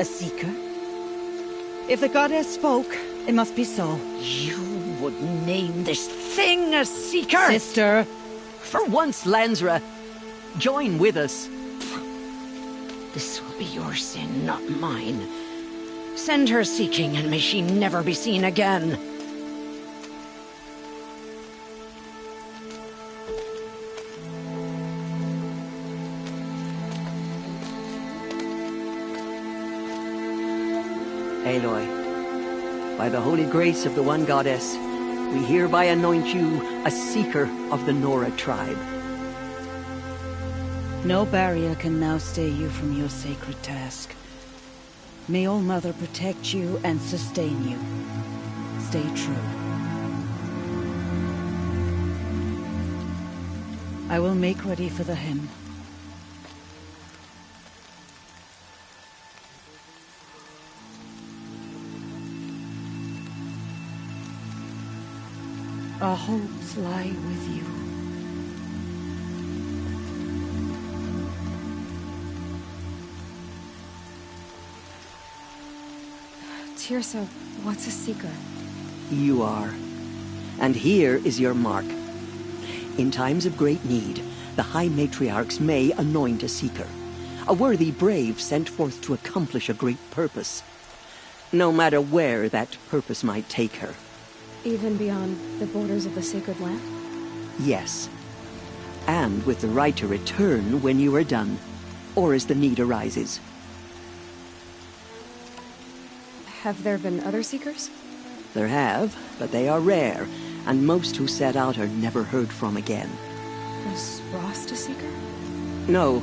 [SPEAKER 10] A seeker? If the goddess spoke, it must be so.
[SPEAKER 3] You would name this thing a seeker?
[SPEAKER 10] Sister!
[SPEAKER 3] For once, Lansra, join with us.
[SPEAKER 7] This will be your sin, not mine. Send her seeking, and may she never be seen again.
[SPEAKER 3] Aloy, by the holy grace of the One Goddess, we hereby anoint you a seeker of the Nora tribe.
[SPEAKER 10] No barrier can now stay you from your sacred task. May All Mother protect you and sustain you. Stay true. I will make ready for the hymn. Our hopes lie with you.
[SPEAKER 1] Teersa, what's a seeker?
[SPEAKER 3] You are. And here is your mark. In times of great need, the High Matriarchs may anoint a seeker. A worthy brave sent forth to accomplish a great purpose. No matter where that purpose might take her.
[SPEAKER 1] Even beyond the borders of the sacred land?
[SPEAKER 3] Yes. And with the right to return when you are done, or as the need arises.
[SPEAKER 1] Have there been other seekers?
[SPEAKER 3] There have, but they are rare, and most who set out are never heard from again.
[SPEAKER 1] Was Rost a seeker?
[SPEAKER 3] No,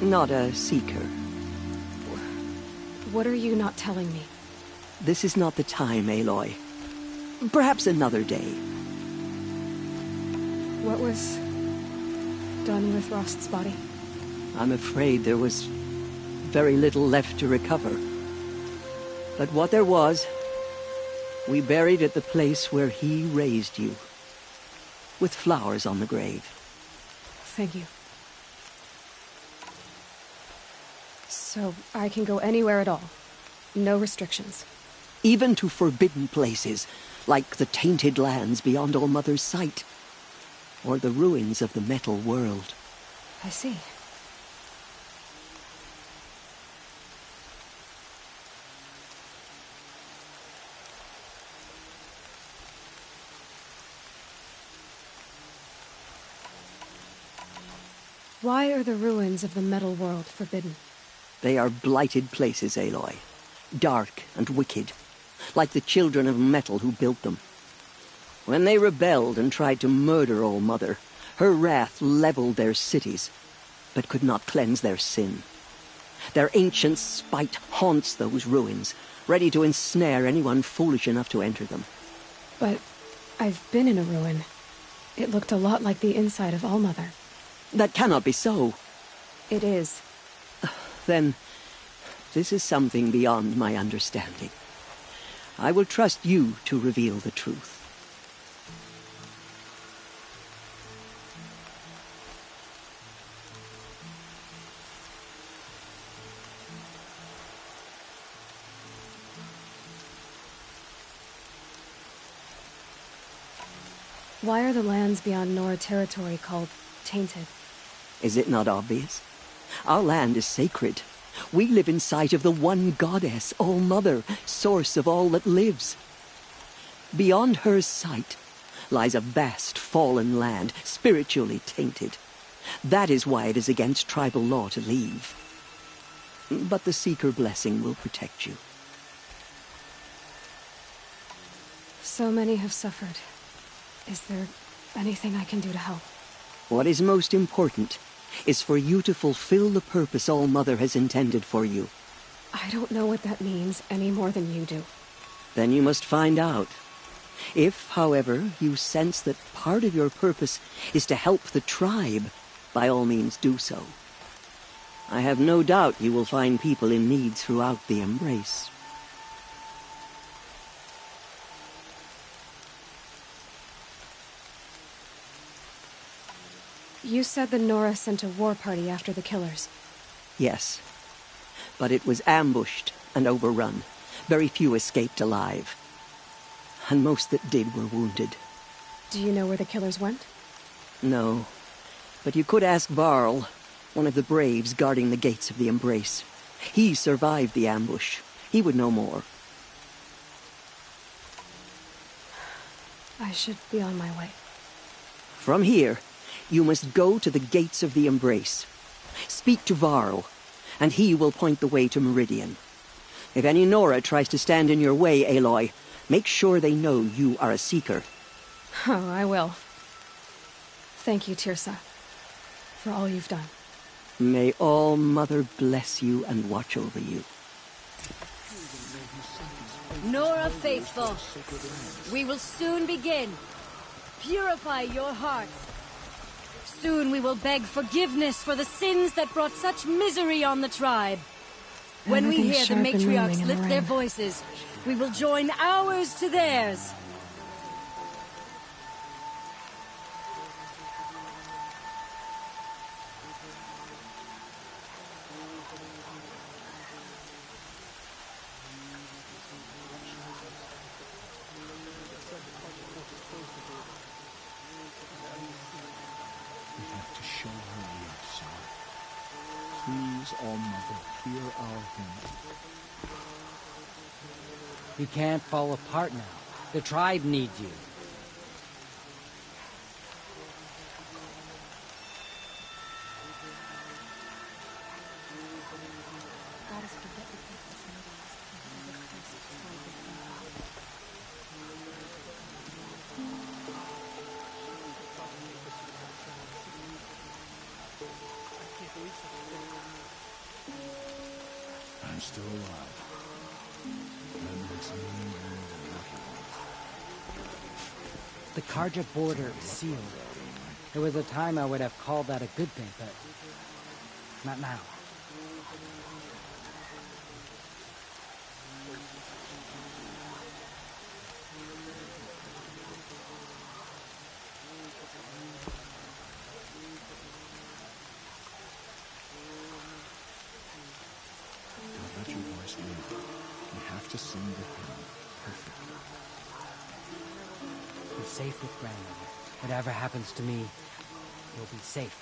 [SPEAKER 3] not a seeker.
[SPEAKER 1] What are you not telling me?
[SPEAKER 3] This is not the time, Aloy. Perhaps another day.
[SPEAKER 1] What was done with Rost's body?
[SPEAKER 3] I'm afraid there was very little left to recover. But what there was, we buried at the place where he raised you, with flowers on the grave.
[SPEAKER 1] Thank you. So I can go anywhere at all? No restrictions?
[SPEAKER 3] Even to forbidden places, like the tainted lands beyond All Mother's sight, or the ruins of the metal world.
[SPEAKER 1] I see. Why are the ruins of the metal world forbidden?
[SPEAKER 3] They are blighted places, Aloy. Dark and wicked, like the children of metal who built them. When they rebelled and tried to murder All Mother, her wrath leveled their cities, but could not cleanse their sin. Their ancient spite haunts those ruins, ready to ensnare anyone foolish enough to enter them.
[SPEAKER 1] But I've been in a ruin. It looked a lot like the inside of All Mother.
[SPEAKER 3] That cannot be so.
[SPEAKER 1] It is.
[SPEAKER 3] Then, this is something beyond my understanding. I will trust you to reveal the truth.
[SPEAKER 1] Why are the lands beyond Nora territory called tainted?
[SPEAKER 3] Is it not obvious? Our land is sacred. We live in sight of the one goddess, All-Mother, source of all that lives. Beyond her sight lies a vast fallen land, spiritually tainted. That is why it is against tribal law to leave. But the Seeker blessing will protect you.
[SPEAKER 1] So many have suffered. Is there anything I can do to help?
[SPEAKER 3] What is most important is for you to fulfill the purpose All-Mother has intended for you.
[SPEAKER 1] I don't know what that means any more than you do.
[SPEAKER 3] Then you must find out. If, however, you sense that part of your purpose is to help the tribe, by all means do so. I have no doubt you will find people in need throughout the Embrace.
[SPEAKER 1] You said the Nora sent a war party after the killers.
[SPEAKER 3] Yes, but it was ambushed and overrun. Very few escaped alive. And most that did were wounded.
[SPEAKER 1] Do you know where the killers went?
[SPEAKER 3] No, but you could ask Varl, one of the Braves guarding the gates of the Embrace. He survived the ambush. He would know more.
[SPEAKER 1] I should be on my way.
[SPEAKER 3] From here, you must go to the gates of the Embrace. Speak to Varl, and he will point the way to Meridian. If any Nora tries to stand in your way, Aloy, make sure they know you are a Seeker.
[SPEAKER 1] Oh, I will. Thank you, Teersa, for all you've done.
[SPEAKER 3] May All-Mother bless you and watch over you.
[SPEAKER 10] Nora Faithful, we will soon begin. Purify your hearts. Soon we will beg forgiveness for the sins that brought such misery on the tribe. When we hear the matriarchs lift their voices, we will join ours to theirs.
[SPEAKER 5] All-Mother, hear our hymn.
[SPEAKER 4] You can't fall apart now. The tribe needs you.
[SPEAKER 5] I'm still alive. That makes me the lucky one.
[SPEAKER 4] The Carja border is sealed. There was a time I would have called that a good thing, but not now.
[SPEAKER 5] To sing the hymn perfectly.
[SPEAKER 4] Be safe with grandmother. Whatever happens to me, you'll be safe.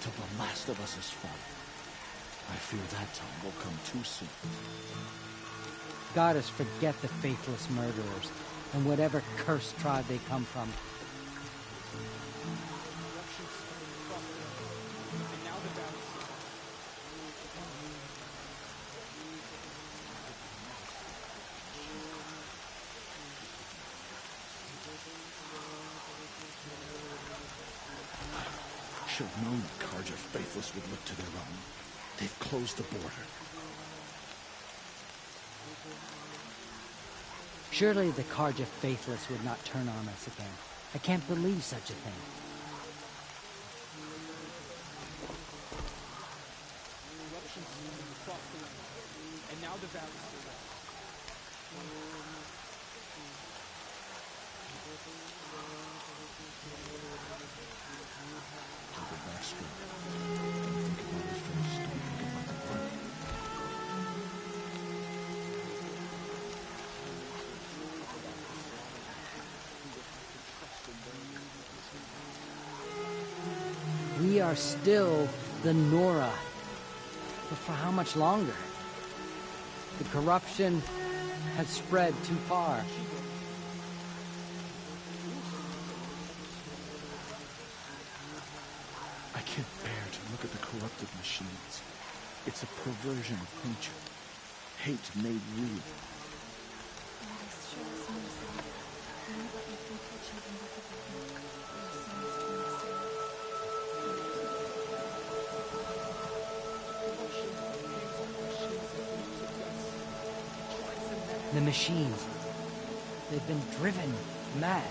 [SPEAKER 5] Till the last of us is fallen. I fear that time will come too soon.
[SPEAKER 4] Goddess, forget the faithless murderers and whatever cursed tribe they come from.
[SPEAKER 5] Should have known the Carja Faithless would look to their own. They've closed the border.
[SPEAKER 4] Surely the Carja Faithless would not turn on us again. I can't believe such a thing.
[SPEAKER 13] machine swarmed across the land. And now the valley's surrounded.
[SPEAKER 5] Keep it back straight. Don't think about your face. Don't think about the front.
[SPEAKER 4] We are still the Nora. But for how much longer? The corruption has spread too far.
[SPEAKER 5] I can't bear to look at the corrupted machines. It's a perversion of nature. Hate made real.
[SPEAKER 4] The machines, they've been driven mad.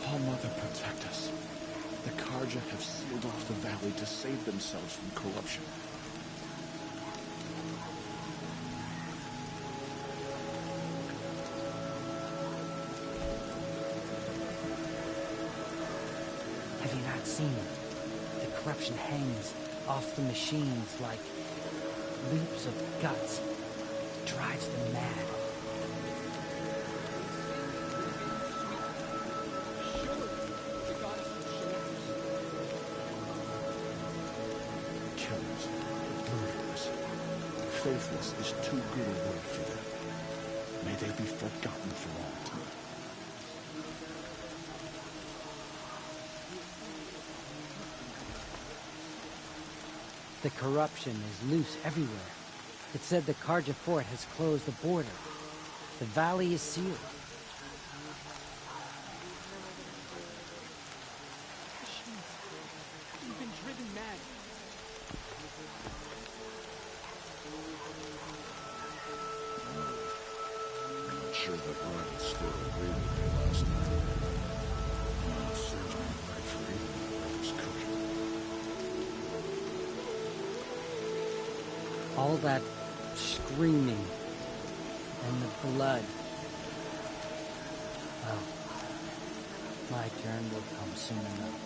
[SPEAKER 5] All Mother, protect us. The Karja have sealed off the valley to save themselves from corruption.
[SPEAKER 4] Have you not seen it? The corruption hangs off the machines like loops of guts. It drives them mad.
[SPEAKER 5] Killers, murderers. Faithless is too good a word for them. May they be forgotten for all time.
[SPEAKER 4] The corruption is loose everywhere. It said the Karja fort has closed the border. The valley is sealed.
[SPEAKER 13] You've been driven mad.
[SPEAKER 5] I'm not sure that Ryan still agreed with me last night. It serves me right for eating my brother's cooking.
[SPEAKER 4] All that screaming and the blood. Well, my turn will come soon enough.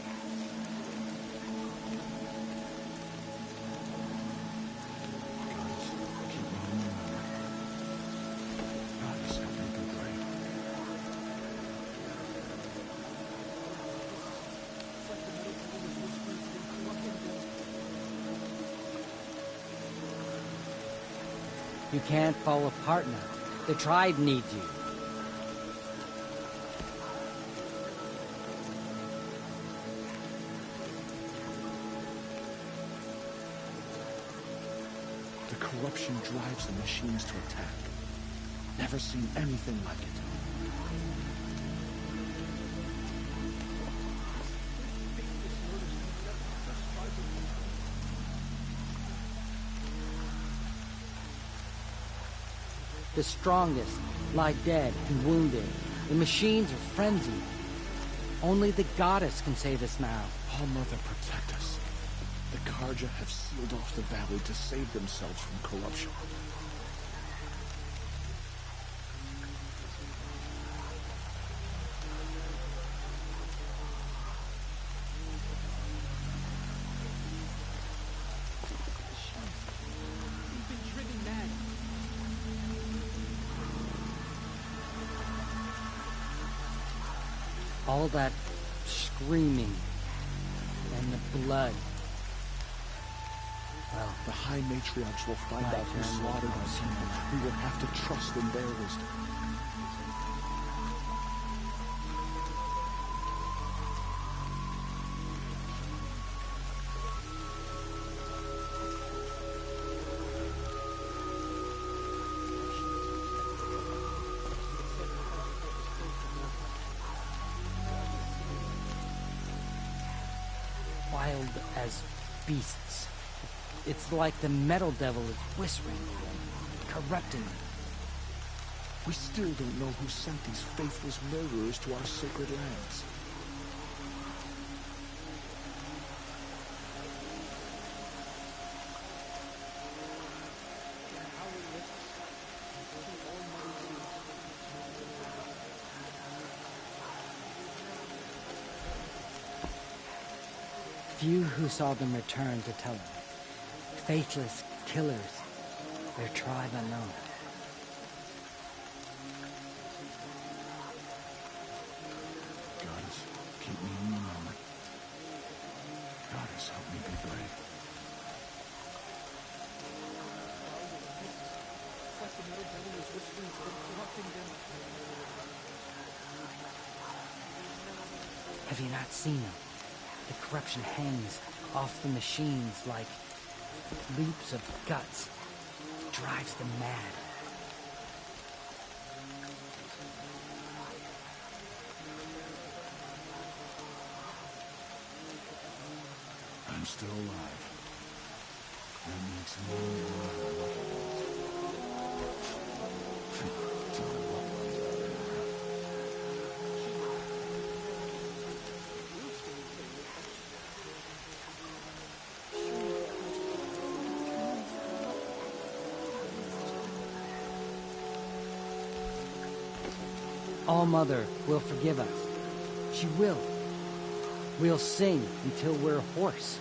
[SPEAKER 4] You can't fall apart now. The tribe needs you.
[SPEAKER 5] The corruption drives the machines to attack. Never seen anything like it.
[SPEAKER 4] The strongest lie dead and wounded. The machines are frenzied. Only the goddess can save us now.
[SPEAKER 5] All Mother, protect us. The Karja have sealed off the valley to save themselves from corruption.
[SPEAKER 13] You've been driven mad.
[SPEAKER 4] All that screaming and the blood. Well,
[SPEAKER 5] the High Matriarchs will find out who slaughtered our people. We will have to trust in their wisdom.
[SPEAKER 4] Wild as beasts. It's like the metal devil is whispering, corrupting them.
[SPEAKER 5] We still don't know who sent these faithless murderers to our sacred lands.
[SPEAKER 4] few who saw them return to tell them. Faithless killers, their tribe unknown.
[SPEAKER 5] Goddess, keep me in the moment. Goddess, help me be brave.
[SPEAKER 4] Have you not seen them? The corruption hangs off the machines like loops of guts. Drives them mad.
[SPEAKER 5] I'm still alive. That makes me alive.
[SPEAKER 4] All-Mother will forgive us. She will. We'll sing until we're hoarse.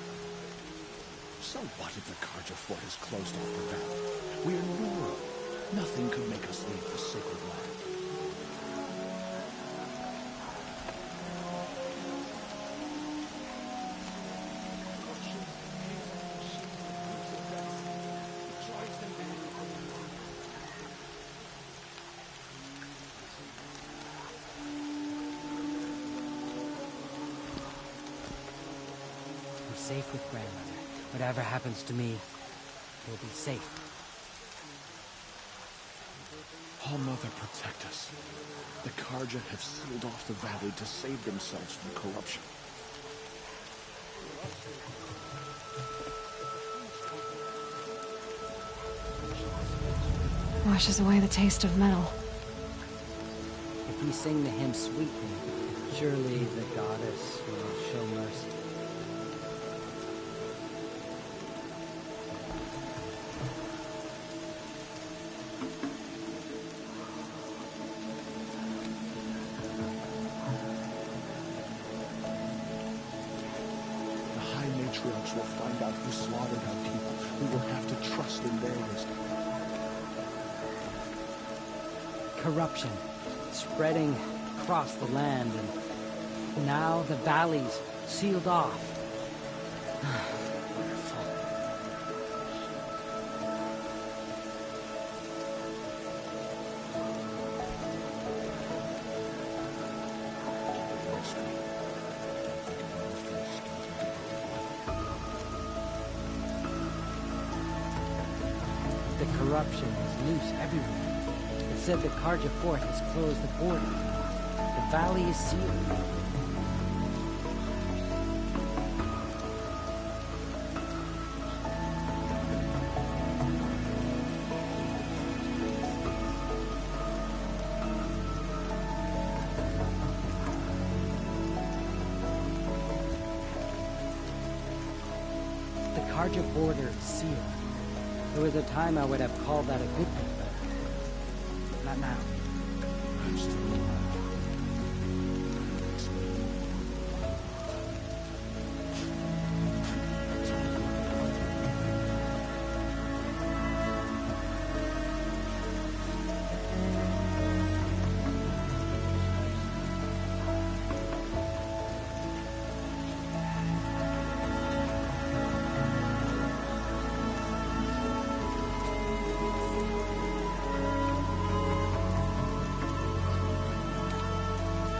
[SPEAKER 5] So what if the Carja fort is closed off the valley? We're Nora. Nothing could make us leave the sacred land.
[SPEAKER 4] I'm safe with Grandmother. Whatever happens to me, we'll be safe.
[SPEAKER 5] All-Mother, protect us. The Carja have sealed off the valley to save themselves from corruption.
[SPEAKER 1] Washes away the taste of metal.
[SPEAKER 4] If we sing the hymn sweetly, surely the goddess will show mercy.
[SPEAKER 5] Matriarchs will find out who slaughtered our people. We will have to trust in their wisdom.
[SPEAKER 4] Corruption spreading across the land, and now the valley's sealed off. The corruption is loose everywhere. It said the Carja fort has closed the border. The valley is sealed. The Carja border is sealed. There was a time I would have called that a good thing, but not now.
[SPEAKER 5] I'm still alive.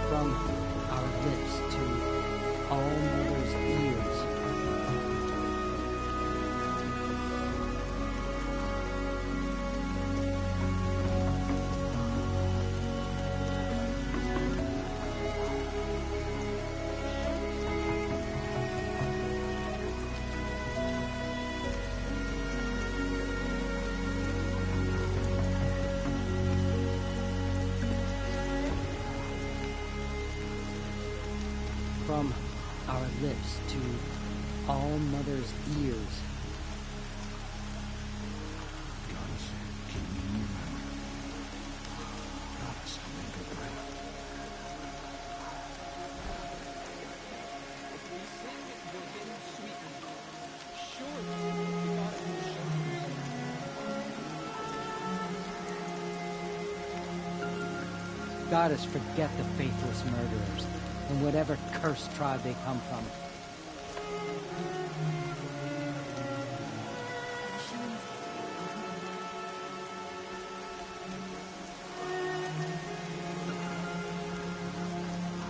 [SPEAKER 4] From our lips to All-Mother's ears. From our lips to All-Mother's ears.
[SPEAKER 5] Goddess, keep me in your memory. Goddess, help me be brave.
[SPEAKER 6] We sing the hymn
[SPEAKER 4] Goddess, forget the faithless murderers, and whatever cursed tribe they come from.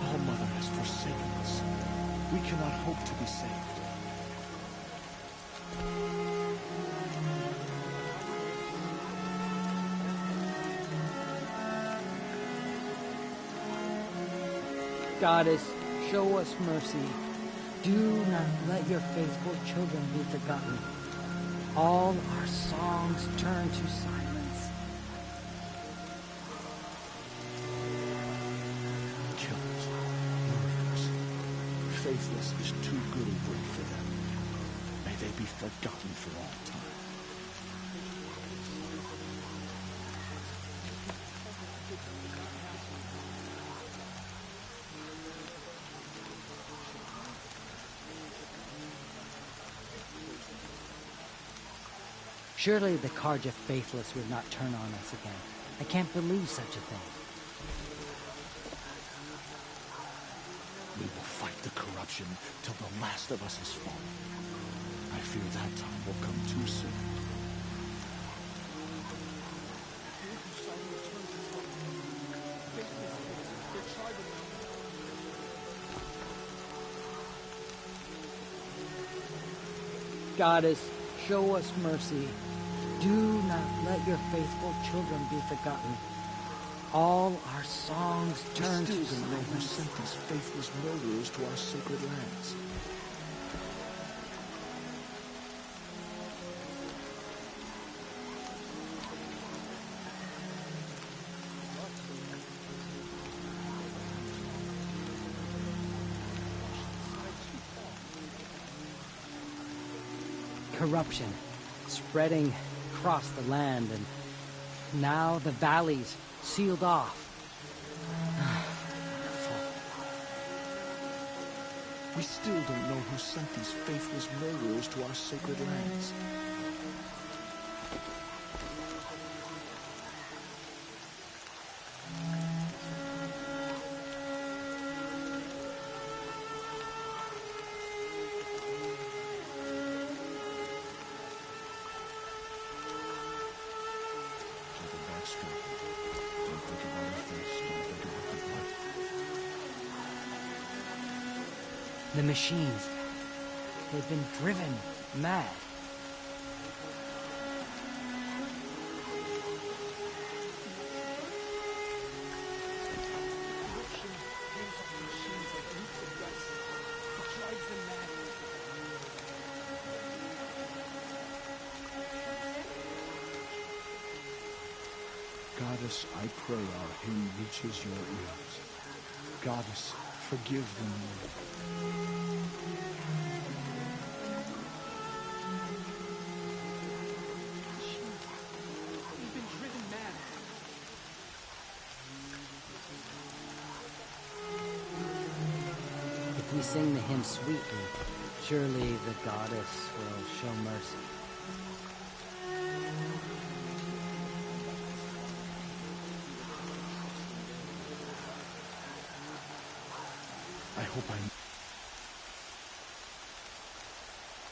[SPEAKER 5] All Mother has forsaken us. We cannot hope to be saved.
[SPEAKER 4] Goddess, show us mercy. Do not let your faithful children be forgotten. All our songs turn to silence.
[SPEAKER 5] Killers, murderers. Faithless is too good a word for them. May they be forgotten for all time.
[SPEAKER 4] Surely the Carja Faithless would not turn on us again. I can't believe such a thing.
[SPEAKER 5] We will fight the corruption till the last of us is fallen. I fear that time will come too soon.
[SPEAKER 4] Goddess, show us mercy. Do not let your faithful children be forgotten. All our songs turn to
[SPEAKER 5] silence. We still don't know who
[SPEAKER 4] silence.
[SPEAKER 5] sent these faithless murderers to our sacred lands.
[SPEAKER 4] Corruption spreading across the land, and now the valleys sealed off.
[SPEAKER 5] We still don't know who sent these faithless murderers to our sacred lands.
[SPEAKER 4] The machines, they've been driven mad.
[SPEAKER 5] Goddess, I pray our hymn reaches your ears. Goddess, forgive them.
[SPEAKER 4] We've been driven mad. If we sing the hymn sweetly, surely the goddess will show mercy.
[SPEAKER 5] I hope I...